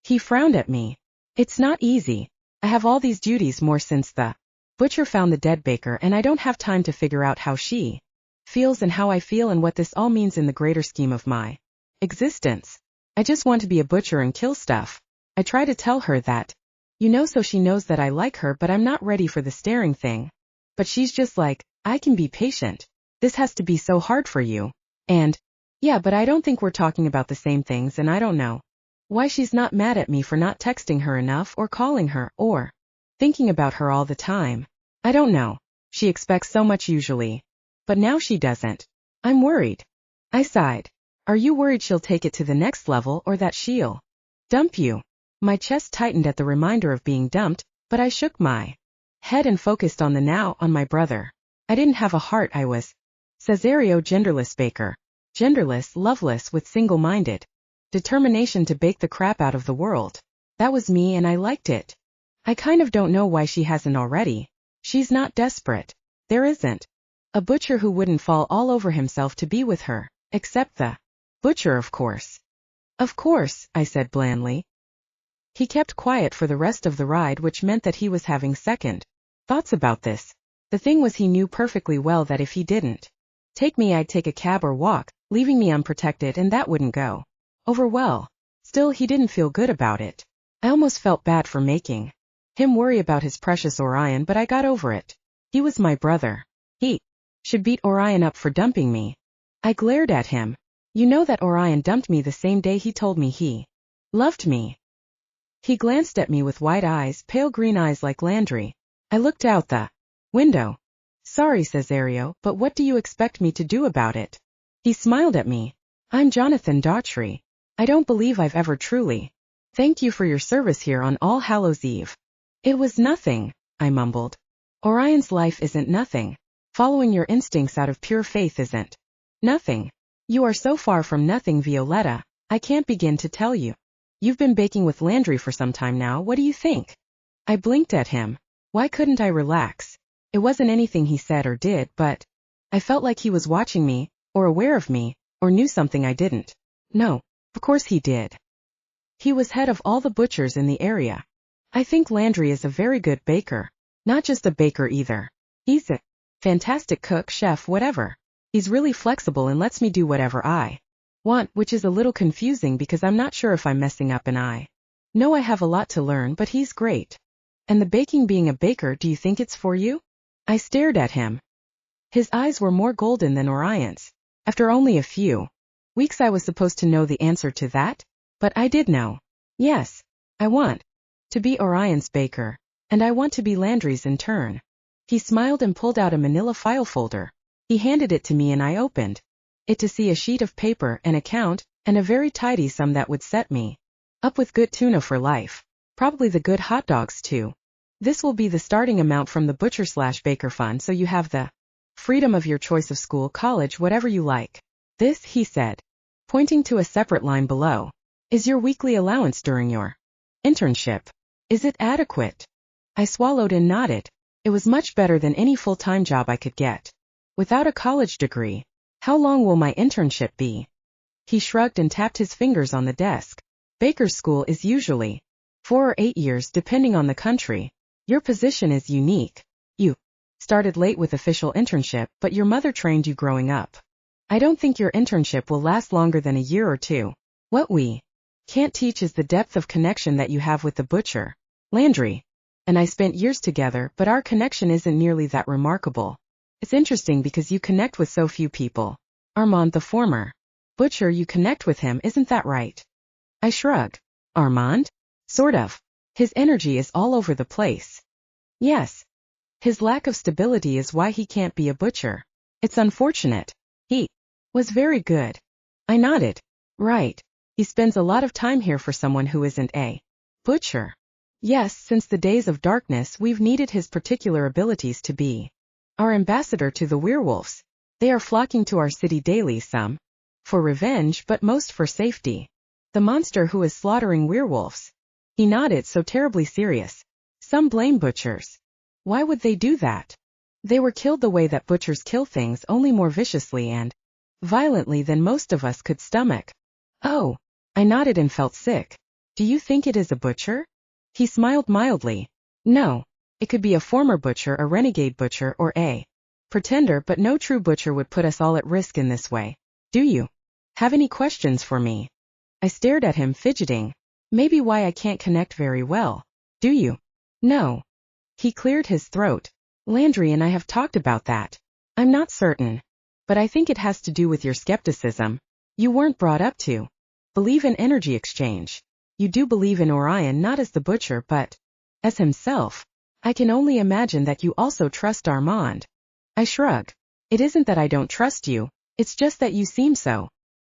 He frowned at me. It's not easy. I have all these duties more since the butcher found the dead baker, and I don't have time to figure out how she feels and how I feel and what this all means in the greater scheme of my existence. I just want to be a butcher and kill stuff. I try to tell her that, so she knows that I like her, but I'm not ready for the staring thing. But she's just like, I can be patient. This has to be so hard for you. And, yeah, but I don't think we're talking about the same things, and I don't know why she's not mad at me for not texting her enough or calling her or thinking about her all the time. I don't know. She expects so much usually. But now she doesn't. I'm worried. I sighed. Are you worried she'll take it to the next level or that she'll dump you? My chest tightened at the reminder of being dumped, but I shook my head and focused on the now, on my brother. I didn't have a heart, I was Cesario genderless baker. Genderless, loveless, with single-minded determination to bake the crap out of the world. That was me, and I liked it. I kind of don't know why she hasn't already. She's not desperate. There isn't a butcher who wouldn't fall all over himself to be with her, except the butcher, of course. Of course, I said blandly. He kept quiet for the rest of the ride, which meant that he was having second thoughts about this. The thing was, he knew perfectly well that if he didn't take me, I'd take a cab or walk, leaving me unprotected, and that wouldn't go over well. Still, he didn't feel good about it. I almost felt bad for making him worry about his precious Orion, but I got over it. He was my brother. He should beat Orion up for dumping me. I glared at him. You know that Orion dumped me the same day he told me he loved me. He glanced at me with wide eyes, pale green eyes like Landry. I looked out the window. Sorry, Cesario, but what do you expect me to do about it? He smiled at me. I'm Jonathan Daughtry. I don't believe I've ever truly thanked you for your service here on All Hallows Eve. It was nothing, I mumbled. Orion's life isn't nothing. Following your instincts out of pure faith isn't nothing. You are so far from nothing, Violetta. I can't begin to tell you. You've been baking with Landry for some time now. What do you think? I blinked at him. Why couldn't I relax? It wasn't anything he said or did, but I felt like he was watching me, or aware of me, or knew something I didn't. No, of course he did. He was head of all the butchers in the area. I think Landry is a very good baker. Not just a baker either. He's a fantastic cook, chef, whatever. He's really flexible and lets me do whatever I want, which is a little confusing because I'm not sure if I'm messing up, and I know I have a lot to learn, but he's great. And the baking, being a baker, do you think it's for you? I stared at him. His eyes were more golden than Orion's. After only a few weeks I was supposed to know the answer to that, but I did know. Yes, I want to be Orion's baker, and I want to be Landry's in turn. He smiled and pulled out a manila file folder. He handed it to me and I opened it to see a sheet of paper, an account, and a very tidy sum that would set me up with good tuna for life. Probably the good hot dogs too. This will be the starting amount from the butcher/baker fund, so you have the freedom of your choice of school, college, whatever you like. This, he said, pointing to a separate line below, is your weekly allowance during your internship. Is it adequate? I swallowed and nodded. It was much better than any full-time job I could get. Without a college degree, how long will my internship be? He shrugged and tapped his fingers on the desk. Baker's school is usually 4 or 8 years depending on the country. Your position is unique. You started late with official internship, but your mother trained you growing up. I don't think your internship will last longer than a year or two. What we can't teach is the depth of connection that you have with the butcher, Landry. And I spent years together, but our connection isn't nearly that remarkable. It's interesting because you connect with so few people. Armand, the former butcher, you connect with him, isn't that right? I shrugged. Armand? Sort of. His energy is all over the place. Yes. His lack of stability is why he can't be a butcher. It's unfortunate. He was very good. I nodded. Right. He spends a lot of time here for someone who isn't a butcher. Yes, since the days of darkness we've needed his particular abilities to be our ambassador to the werewolves. They are flocking to our city daily, some for revenge but most for safety. The monster who is slaughtering werewolves. He nodded, so terribly serious. Some blame butchers. Why would they do that? They were killed the way that butchers kill things, only more viciously and violently than most of us could stomach. Oh. I nodded and felt sick. Do you think it is a butcher? He smiled mildly. No. It could be a former butcher, a renegade butcher, or a pretender, but no true butcher would put us all at risk in this way. Do you have any questions for me? I stared at him, fidgeting. Maybe why I can't connect very well. Do you? No. He cleared his throat. Landry and I have talked about that. I'm not certain. But I think it has to do with your skepticism. You weren't brought up to believe in energy exchange. You do believe in Orion not as the butcher but as himself. I can only imagine that you also trust Armand. I shrug. It isn't that I don't trust you, it's just that you seem so.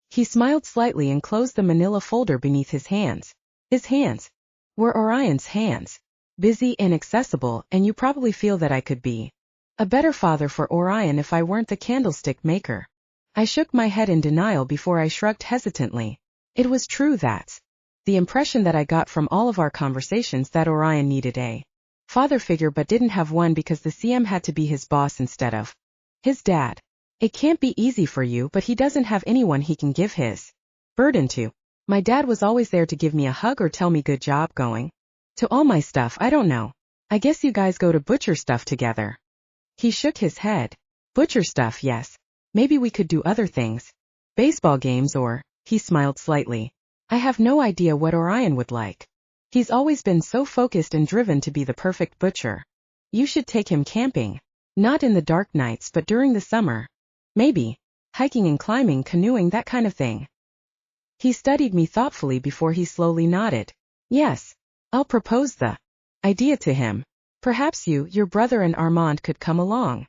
He smiled slightly and closed the manila folder beneath his hands. His hands were Orion's hands, busy and accessible, and you probably feel that I could be a better father for Orion if I weren't the candlestick maker. I shook my head in denial before I shrugged hesitantly. It was true that the impression that I got from all of our conversations that Orion needed a father figure but didn't have one because the CM had to be his boss instead of his dad. It can't be easy for you, but he doesn't have anyone he can give his burden to. My dad was always there to give me a hug or tell me good job going to all my stuff. I don't know. I guess you guys go to butcher stuff together. He shook his head. Butcher stuff, yes. Maybe we could do other things. Baseball games or, he smiled slightly. I have no idea what Orion would like. He's always been so focused and driven to be the perfect butcher. You should take him camping. Not in the dark nights but during the summer. Maybe. Hiking and climbing, canoeing, that kind of thing. He studied me thoughtfully before he slowly nodded. Yes. I'll propose the idea to him. Perhaps you, your brother and Armand could come along.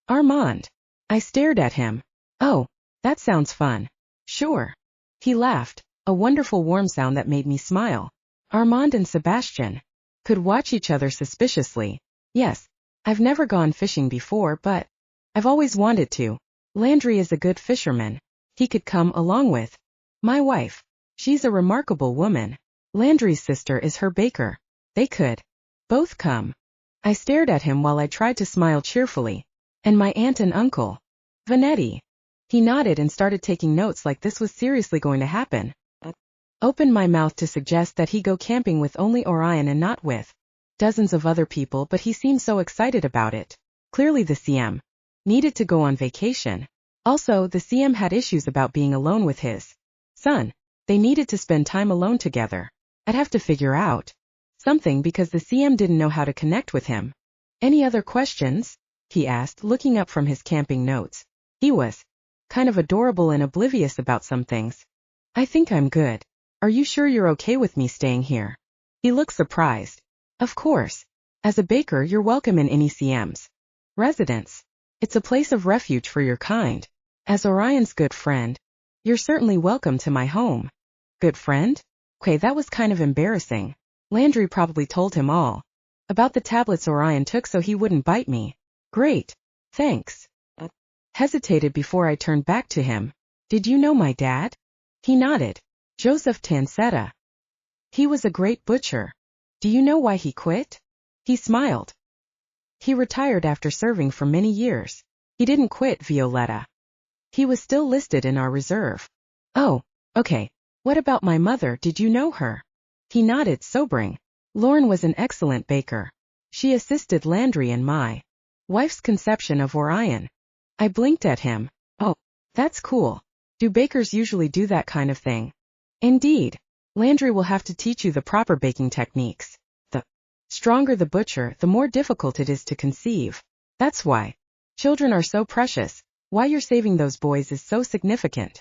Armand. I stared at him. Oh, that sounds fun. Sure. He laughed, a wonderful warm sound that made me smile. Armand and Sebastian could watch each other suspiciously. Yes, I've never gone fishing before, but I've always wanted to. Landry is a good fisherman. He could come along with my wife. She's a remarkable woman. Landry's sister is her baker. They could both come. I stared at him while I tried to smile cheerfully. And my aunt and uncle. Vanetti. He nodded and started taking notes like this was seriously going to happen. Opened my mouth to suggest that he go camping with only Orion and not with dozens of other people, but he seemed so excited about it. Clearly the CM needed to go on vacation. Also, the CM had issues about being alone with his son. They needed to spend time alone together. I'd have to figure out something because the CM didn't know how to connect with him. Any other questions? He asked, looking up from his camping notes. He was kind of adorable and oblivious about some things. I think I'm good. Are you sure you're okay with me staying here? He looked surprised. Of course. As a baker, you're welcome in any CM's residence. It's a place of refuge for your kind. As Orion's good friend, you're certainly welcome to my home. Good friend? Okay, that was kind of embarrassing. Landry probably told him all about the tablets Orion took so he wouldn't bite me. Great. Thanks. Hesitated before I turned back to him. Did you know my dad? He nodded. Joseph Tancetta. He was a great butcher. Do you know why he quit? He smiled. He retired after serving for many years. He didn't quit, Violetta. He was still listed in our reserve. Oh, okay. What about my mother? Did you know her? He nodded, sobering. Lauren was an excellent baker. She assisted Landry in my wife's conception of Orion. I blinked at him. Oh, that's cool. Do bakers usually do that kind of thing? Indeed. Landry will have to teach you the proper baking techniques. The stronger the butcher, the more difficult it is to conceive. That's why children are so precious. Why you're saving those boys is so significant.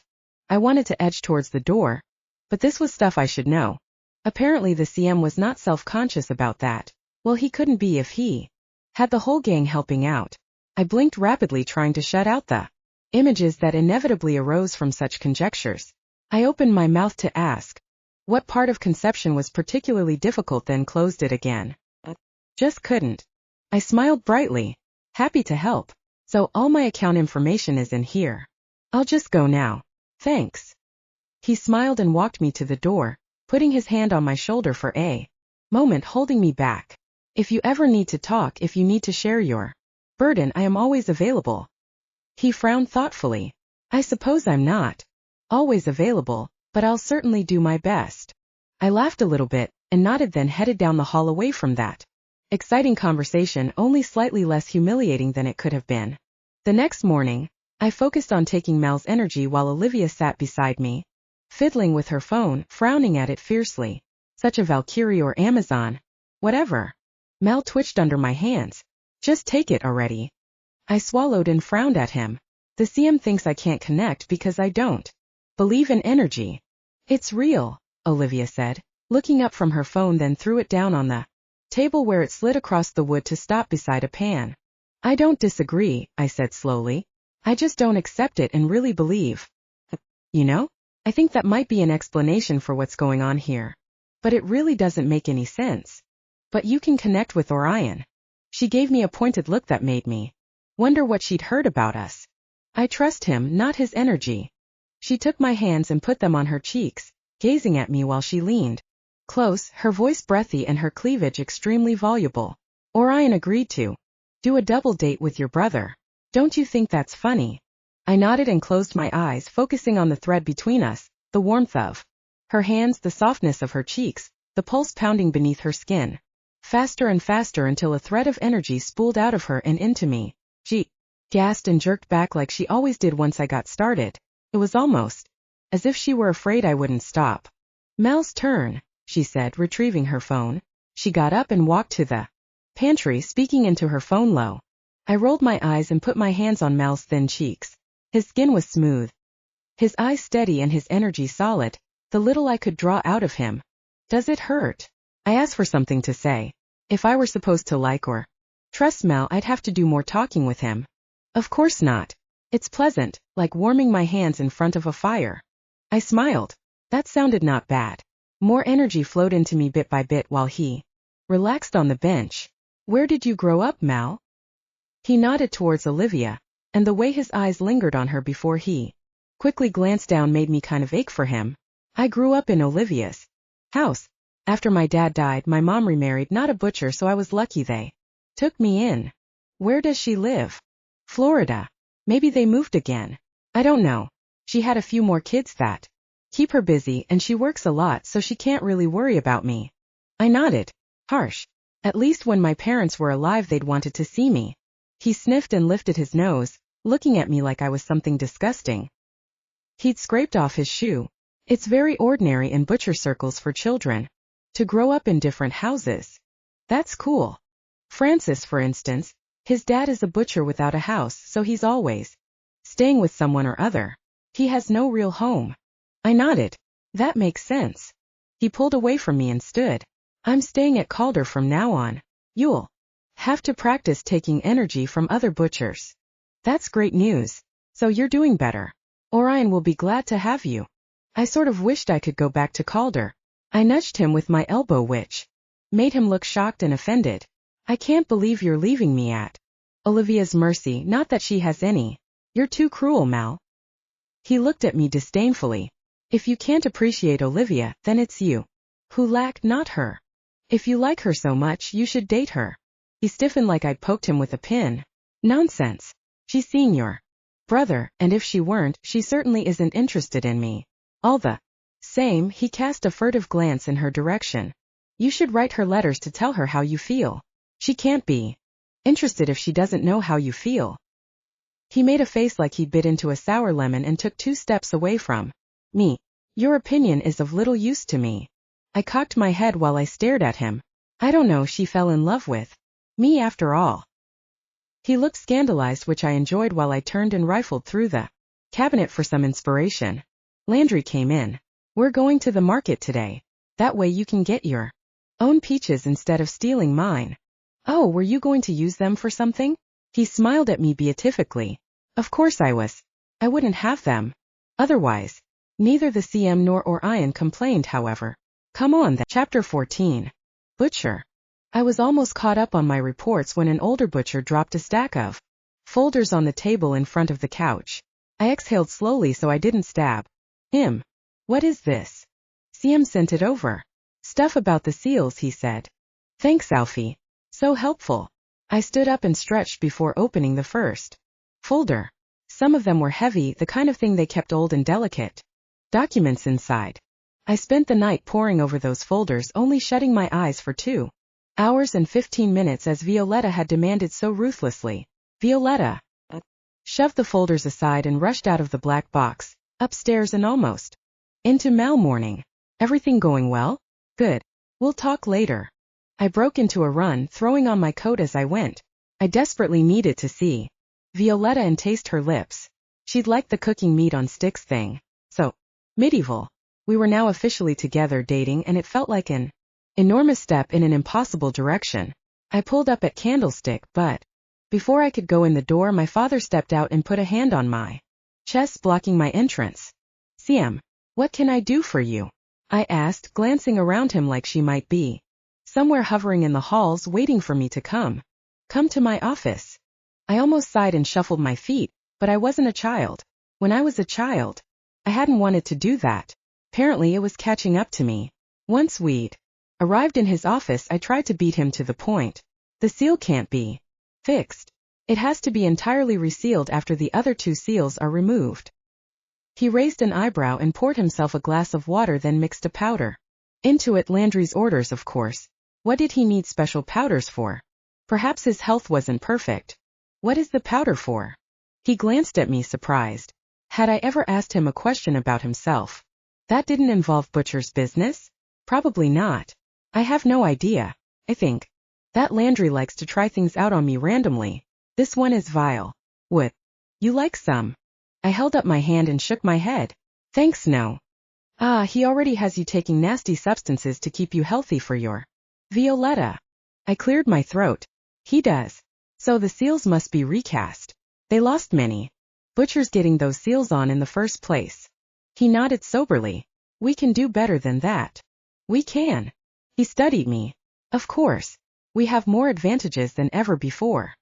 I wanted to edge towards the door, but this was stuff I should know. Apparently the CM was not self-conscious about that. Well, he couldn't be if he had the whole gang helping out. I blinked rapidly, trying to shut out the images that inevitably arose from such conjectures. I opened my mouth to ask, What part of conception was particularly difficult, then closed it again. Just couldn't. I smiled brightly, happy to help. So all my account information is in here. I'll just go now. Thanks. He smiled and walked me to the door, putting his hand on my shoulder for a moment, holding me back. If you ever need to talk, if you need to share your burden, I am always available. He frowned thoughtfully. I suppose I'm not always available, but I'll certainly do my best. I laughed a little bit and nodded, then headed down the hall away from that exciting conversation, only slightly less humiliating than it could have been. The next morning, I focused on taking Mal's energy while Olivia sat beside me, fiddling with her phone, frowning at it fiercely. Such a Valkyrie or Amazon. Whatever. Mal twitched under my hands. Just take it already. I swallowed and frowned at him. The CM thinks I can't connect because I don't believe in energy. It's real, Olivia said, looking up from her phone, then threw it down on the table where it slid across the wood to stop beside a pan. I don't disagree, I said slowly. I just don't accept it and really believe. You know, I think that might be an explanation for what's going on here. But it really doesn't make any sense. But you can connect with Orion. She gave me a pointed look that made me wonder what she'd heard about us. I trust him, not his energy. She took my hands and put them on her cheeks, gazing at me while she leaned close, her voice breathy and her cleavage extremely voluble. Orion agreed to do a double date with your brother. Don't you think that's funny? I nodded and closed my eyes, focusing on the thread between us, the warmth of her hands, the softness of her cheeks, the pulse pounding beneath her skin. Faster and faster until a thread of energy spooled out of her and into me. She gasped and jerked back like she always did once I got started. It was almost as if she were afraid I wouldn't stop. Mal's turn, she said, retrieving her phone. She got up and walked to the pantry, speaking into her phone low. I rolled my eyes and put my hands on Mal's thin cheeks. His skin was smooth, his eyes steady and his energy solid, the little I could draw out of him. Does it hurt? I asked for something to say. If I were supposed to like or trust Mal, I'd have to do more talking with him. Of course not. It's pleasant, like warming my hands in front of a fire. I smiled. That sounded not bad. More energy flowed into me bit by bit while he relaxed on the bench. Where did you grow up, Mal? He nodded towards Olivia, and the way his eyes lingered on her before he quickly glanced down made me kind of ache for him. I grew up in Olivia's house. After my dad died, my mom remarried, not a butcher, so I was lucky they took me in. Where does she live? Florida. Maybe they moved again. I don't know. She had a few more kids that keep her busy, and she works a lot, so she can't really worry about me. I nodded. Harsh. At least when my parents were alive they'd wanted to see me. He sniffed and lifted his nose, looking at me like I was something disgusting. He'd scraped off his shoe. It's very ordinary in butcher circles for children to grow up in different houses. That's cool. Francis, for instance, his dad is a butcher without a house, so he's always staying with someone or other. He has no real home. I nodded. That makes sense. He pulled away from me and stood. I'm staying at Calder from now on. You'll have to practice taking energy from other butchers. That's great news. So you're doing better. Orion will be glad to have you. I sort of wished I could go back to Calder. I nudged him with my elbow, which made him look shocked and offended. I can't believe you're leaving me at Olivia's mercy, not that she has any. You're too cruel, Mal. He looked at me disdainfully. If you can't appreciate Olivia, then it's you who lack, not her. If you like her so much, you should date her. He stiffened like I'd poked him with a pin. Nonsense. She's seeing your brother, and if she weren't, she certainly isn't interested in me. All the same, he cast a furtive glance in her direction. You should write her letters to tell her how you feel. She can't be interested if she doesn't know how you feel. He made a face like he'd bit into a sour lemon and took 2 steps away from me. Your opinion is of little use to me. I cocked my head while I stared at him. I don't know, she fell in love with me after all. He looked scandalized, which I enjoyed while I turned and rifled through the cabinet for some inspiration. Landry came in. We're going to the market today. That way you can get your own peaches instead of stealing mine. Oh, were you going to use them for something? He smiled at me beatifically. Of course I was. I wouldn't have them otherwise. Neither the CM nor Orion complained, however. Come on then. Chapter 14. Butcher. I was almost caught up on my reports when an older butcher dropped a stack of folders on the table in front of the couch. I exhaled slowly so I didn't stab him. What is this? CM sent it over. Stuff about the seals, he said. Thanks, Alfie. So helpful. I stood up and stretched before opening the first folder. Some of them were heavy, the kind of thing they kept old and delicate documents inside. I spent the night poring over those folders, only shutting my eyes for 2 hours and 15 minutes as Violetta had demanded so ruthlessly. Violetta shoved the folders aside and rushed out of the black box, upstairs and almost into malmorning. Everything going well? Good. We'll talk later. I broke into a run, throwing on my coat as I went. I desperately needed to see Violetta and taste her lips. She'd liked the cooking meat on sticks thing. So medieval. We were now officially together dating, and it felt like an enormous step in an impossible direction. I pulled up at Candlestick, but before I could go in the door, my father stepped out and put a hand on my chest, blocking my entrance. CM, what can I do for you? I asked, glancing around him like she might be somewhere hovering in the halls waiting for me to come to my office. I almost sighed and shuffled my feet, but I wasn't a child. When I was a child, I hadn't wanted to do that. Apparently it was catching up to me. Once we'd arrived in his office, I tried to beat him to the point. The seal can't be fixed. It has to be entirely resealed after the other 2 seals are removed. He raised an eyebrow and poured himself a glass of water, then mixed a powder into it. Landry's orders, of course. What did he need special powders for? Perhaps his health wasn't perfect. What is the powder for? He glanced at me, surprised. Had I ever asked him a question about himself that didn't involve Butcher's business? Probably not. I have no idea. I think that Landry likes to try things out on me randomly. This one is vile. Would you like some? I held up my hand and shook my head. Thanks, no. Ah, he already has you taking nasty substances to keep you healthy for your Violetta. I cleared my throat. He does. So the seals must be recast. They lost many butchers getting those seals on in the first place. He nodded soberly. We can do better than that. We can. He studied me. Of course. We have more advantages than ever before.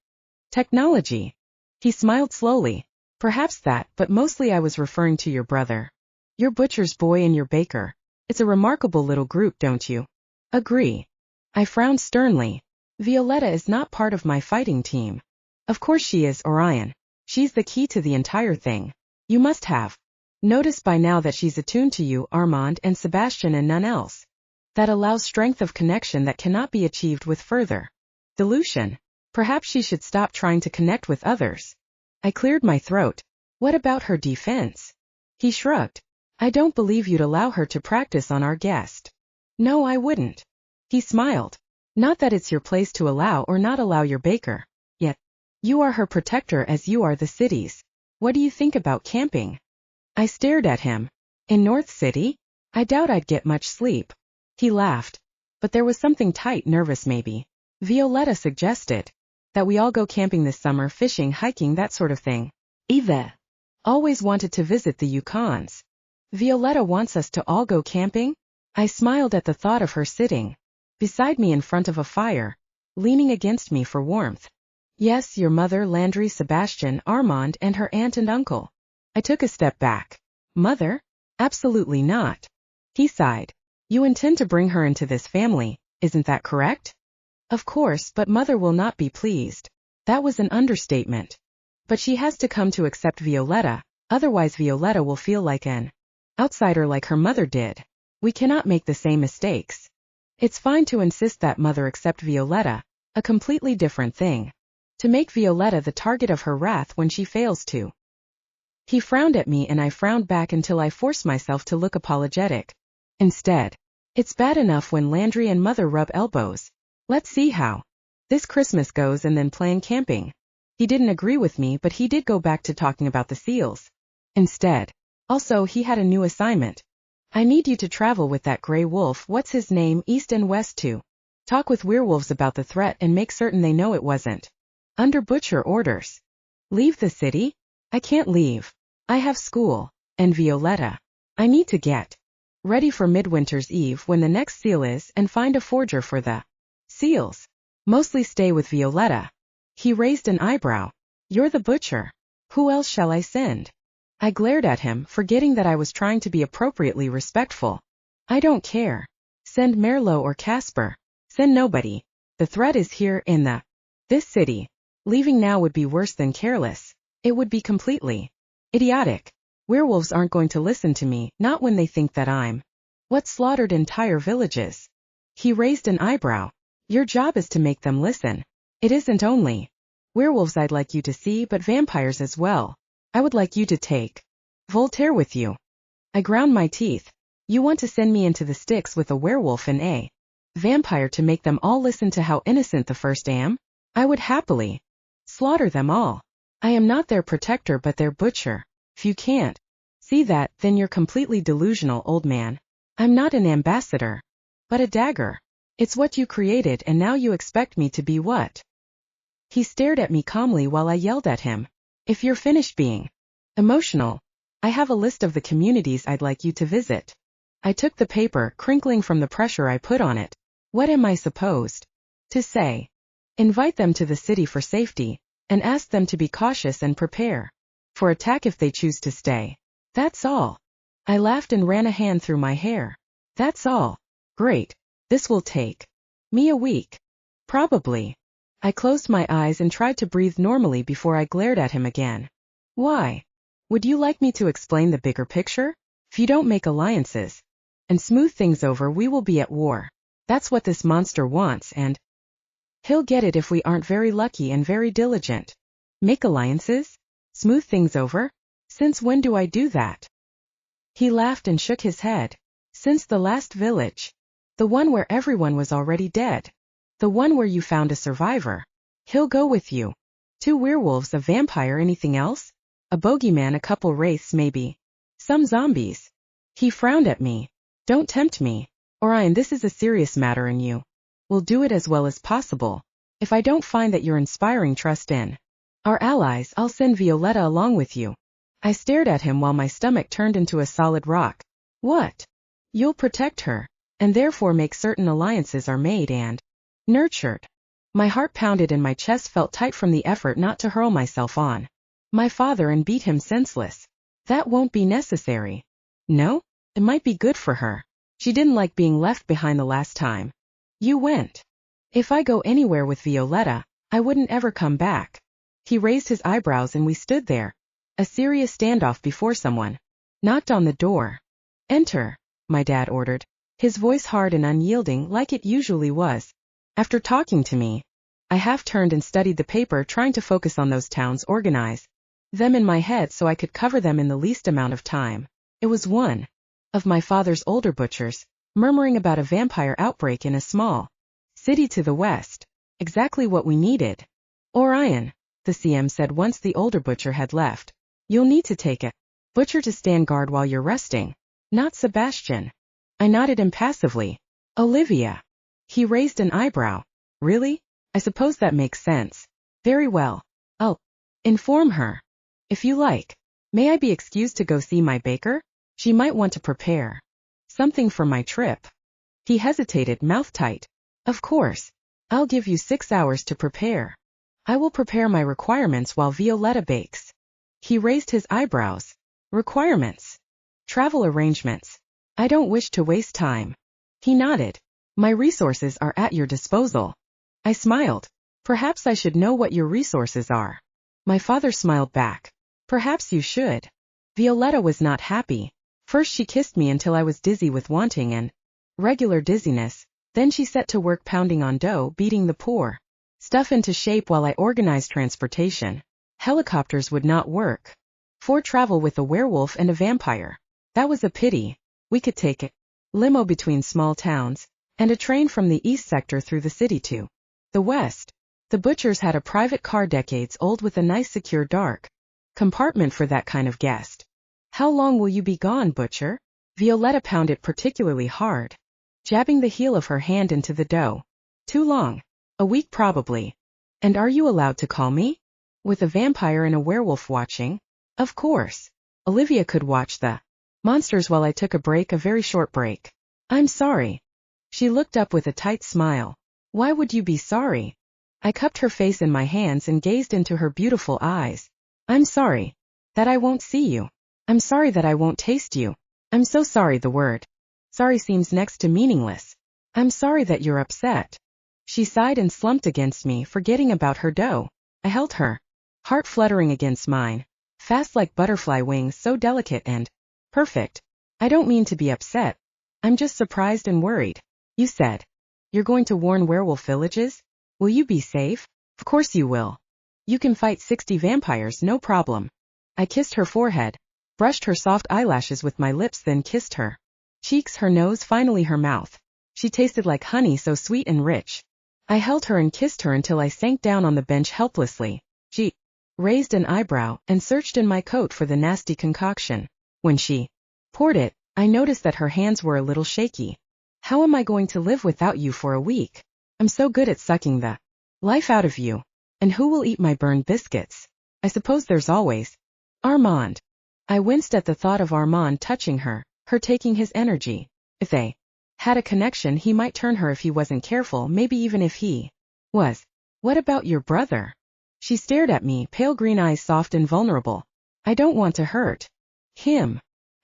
Technology. He smiled slowly. Perhaps that, but mostly I was referring to your brother. Your butcher's boy and your baker. It's a remarkable little group, don't you agree? I frowned sternly. Violetta is not part of my fighting team. Of course she is, Orion. She's the key to the entire thing. You must have noticed by now that she's attuned to you, Armand, and Sebastian, and none else. That allows strength of connection that cannot be achieved with further dilution. Perhaps she should stop trying to connect with others. I cleared my throat. What about her defense? He shrugged. I don't believe you'd allow her to practice on our guest. No, I wouldn't. He smiled. Not that it's your place to allow or not allow your baker. Yet, you are her protector as you are the city's. What do you think about camping? I stared at him. In North City? I doubt I'd get much sleep. He laughed. But there was something tight, nervous maybe. Violetta suggested that we all go camping this summer, fishing, hiking, that sort of thing. Eva always wanted to visit the Yukons. Violetta wants us to all go camping? I smiled at the thought of her sitting beside me in front of a fire, leaning against me for warmth. Yes, your mother, Landry, Sebastian, Armand, and her aunt and uncle. I took a step back. Mother? Absolutely not. He sighed. You intend to bring her into this family, isn't that correct? Of course, but Mother will not be pleased. That was an understatement. But she has to come to accept Violetta, otherwise Violetta will feel like an outsider like her mother did. We cannot make the same mistakes. It's fine to insist that Mother accept Violetta, a completely different thing. To make Violetta the target of her wrath when she fails to. He frowned at me and I frowned back until I forced myself to look apologetic. Instead, it's bad enough when Landry and Mother rub elbows. Let's see how this Christmas goes and then plan camping. He didn't agree with me, but he did go back to talking about the seals instead. Also, he had a new assignment. I need you to travel with that gray wolf, what's his name, east and west to talk with werewolves about the threat and make certain they know it wasn't under Butcher orders. Leave the city? I can't leave. I have school. And Violetta. I need to get ready for Midwinter's Eve when the next seal is, and find a forger for the seals. Mostly stay with Violetta. He raised an eyebrow. You're the butcher. Who else shall I send? I glared at him, forgetting that I was trying to be appropriately respectful. I don't care. Send Merlot or Casper. Send nobody. The threat is here in this city. Leaving now would be worse than careless. It would be completely idiotic. Werewolves aren't going to listen to me, not when they think that I'm what slaughtered entire villages. He raised an eyebrow. Your job is to make them listen. It isn't only werewolves I'd like you to see, but vampires as well. I would like you to take Voltaire with you. I ground my teeth. You want to send me into the sticks with a werewolf and a vampire to make them all listen to how innocent the first am? I would happily slaughter them all. I am not their protector but their butcher. If you can't see that, then you're completely delusional, old man. I'm not an ambassador, but a dagger. It's what you created, and now you expect me to be what? He stared at me calmly while I yelled at him. If you're finished being emotional, I have a list of the communities I'd like you to visit. I took the paper, crinkling from the pressure I put on it. What am I supposed to say? Invite them to the city for safety, and ask them to be cautious and prepare for attack if they choose to stay. That's all. I laughed and ran a hand through my hair. That's all. Great. This will take me a week. Probably. I closed my eyes and tried to breathe normally before I glared at him again. Why? Would you like me to explain the bigger picture? If you don't make alliances and smooth things over, we will be at war. That's what this monster wants, and he'll get it if we aren't very lucky and very diligent. Make alliances? Smooth things over? Since when do I do that? He laughed and shook his head. Since the last village. The one where everyone was already dead. The one where you found a survivor. He'll go with you. 2 werewolves, a vampire, anything else? A bogeyman, a couple wraiths maybe. Some zombies. He frowned at me. Don't tempt me. Orion, this is a serious matter and you will do it as well as possible. If I don't find that you're inspiring trust in our allies, I'll send Violetta along with you. I stared at him while my stomach turned into a solid rock. What? You'll protect her, and therefore make certain alliances are made and nurtured. My heart pounded and my chest felt tight from the effort not to hurl myself on my father and beat him senseless. That won't be necessary. No? It might be good for her. She didn't like being left behind the last time you went. If I go anywhere with Violetta, I wouldn't ever come back. He raised his eyebrows and we stood there. A serious standoff before someone knocked on the door. Enter, my dad ordered, his voice hard and unyielding like it usually was. After talking to me, I half turned and studied the paper, trying to focus on those towns, organize them in my head so I could cover them in the least amount of time. It was one of my father's older butchers, murmuring about a vampire outbreak in a small city to the west. Exactly what we needed. Orion, the CM said once the older butcher had left. You'll need to take a butcher to stand guard while you're resting. Not Sebastian. I nodded impassively. Olivia. He raised an eyebrow. Really? I suppose that makes sense. Very well. I'll inform her. If you like. May I be excused to go see my baker? She might want to prepare something for my trip. He hesitated, mouth tight. Of course. I'll give you 6 hours to prepare. I will prepare my requirements while Violetta bakes. He raised his eyebrows. Requirements. Travel arrangements. I don't wish to waste time. He nodded. My resources are at your disposal. I smiled. Perhaps I should know what your resources are. My father smiled back. Perhaps you should. Violetta was not happy. First she kissed me until I was dizzy with wanting and regular dizziness. Then she set to work pounding on dough, beating the poor stuff into shape while I organized transportation. Helicopters would not work for travel with a werewolf and a vampire. That was a pity. We could take a limo between small towns, and a train from the east sector through the city to the west. The butchers had a private car decades old with a nice secure dark compartment for that kind of guest. How long will you be gone, butcher? Violetta pounded particularly hard, jabbing the heel of her hand into the dough. Too long. A week probably. And are you allowed to call me? With a vampire and a werewolf watching? Of course. Olivia could watch the monsters while I took a very short break. I'm sorry. She looked up with a tight smile. Why would you be sorry? I cupped her face in my hands and gazed into her beautiful eyes. I'm sorry that I won't see you. I'm sorry that I won't taste you. I'm so sorry. The word sorry seems next to meaningless. I'm sorry that you're upset. She sighed and slumped against me, forgetting about her dough. I held her, heart fluttering against mine, fast like butterfly wings, so delicate and perfect. I don't mean to be upset. I'm just surprised and worried. You said you're going to warn werewolf villages? Will you be safe? Of course you will. You can fight 60 vampires, no problem. I kissed her forehead, brushed her soft eyelashes with my lips, then kissed her cheeks, her nose, finally her mouth. She tasted like honey, so sweet and rich. I held her and kissed her until I sank down on the bench helplessly. She raised an eyebrow and searched in my coat for the nasty concoction. When she poured it, I noticed that her hands were a little shaky. How am I going to live without you for a week? I'm so good at sucking the life out of you. And who will eat my burned biscuits? I suppose there's always Armand. I winced at the thought of Armand touching her taking his energy. If they had a connection, he might turn her if he wasn't careful, maybe even if he was. What about your brother? She stared at me, pale green eyes soft and vulnerable. I don't want to hurt him.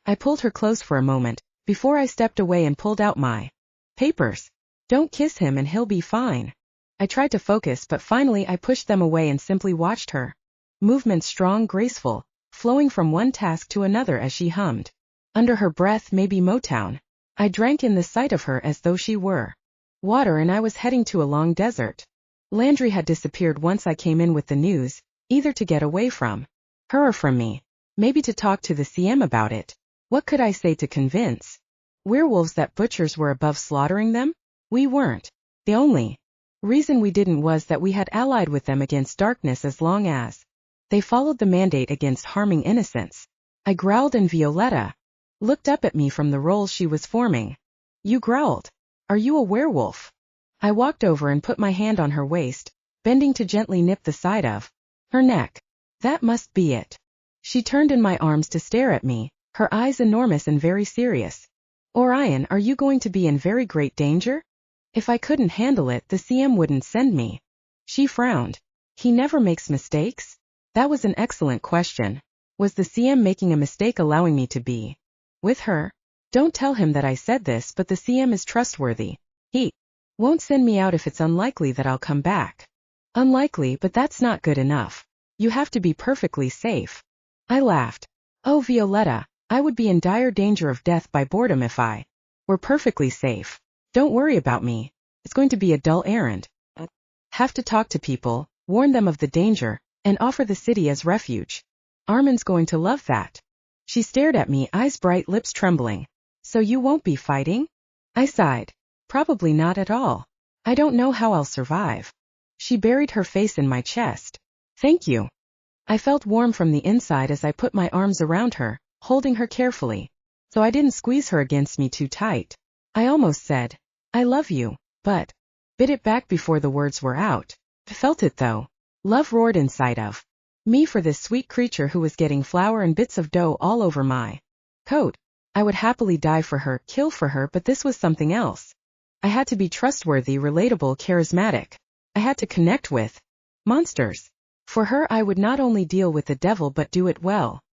I pulled her close for a moment, before I stepped away and pulled out my papers. Don't kiss him and he'll be fine. I tried to focus, but finally I pushed them away and simply watched her movements, strong, graceful, flowing from one task to another as she hummed under her breath, maybe Motown. I drank in the sight of her as though she were water and I was heading to a long desert. Landry had disappeared once I came in with the news, either to get away from her or from me, maybe to talk to the CM about it. What could I say to convince werewolves that butchers were above slaughtering them? We weren't. The only reason we didn't was that we had allied with them against darkness as long as they followed the mandate against harming innocents. I growled and Violetta looked up at me from the roll she was forming. You growled. Are you a werewolf? I walked over and put my hand on her waist, bending to gently nip the side of her neck. That must be it. She turned in my arms to stare at me, her eyes enormous and very serious. Orion, are you going to be in very great danger? If I couldn't handle it, the CM wouldn't send me. She frowned. He never makes mistakes? That was an excellent question. Was the CM making a mistake allowing me to be with her? Don't tell him that I said this, but the CM is trustworthy. He won't send me out if it's unlikely that I'll come back. Unlikely, but that's not good enough. You have to be perfectly safe. I laughed. Oh, Violetta, I would be in dire danger of death by boredom if I were perfectly safe. Don't worry about me. It's going to be a dull errand. Have to talk to people, warn them of the danger, and offer the city as refuge. Armand's going to love that. She stared at me, eyes bright, lips trembling. So you won't be fighting? I sighed. Probably not at all. I don't know how I'll survive. She buried her face in my chest. Thank you. I felt warm from the inside as I put my arms around her, holding her carefully, so I didn't squeeze her against me too tight. I almost said, I love you, but bit it back before the words were out. Felt it though. Love roared inside of me for this sweet creature who was getting flour and bits of dough all over my coat. I would happily die for her, kill for her, but this was something else. I had to be trustworthy, relatable, charismatic. I had to connect with monsters. For her, I would not only deal with the devil but do it well.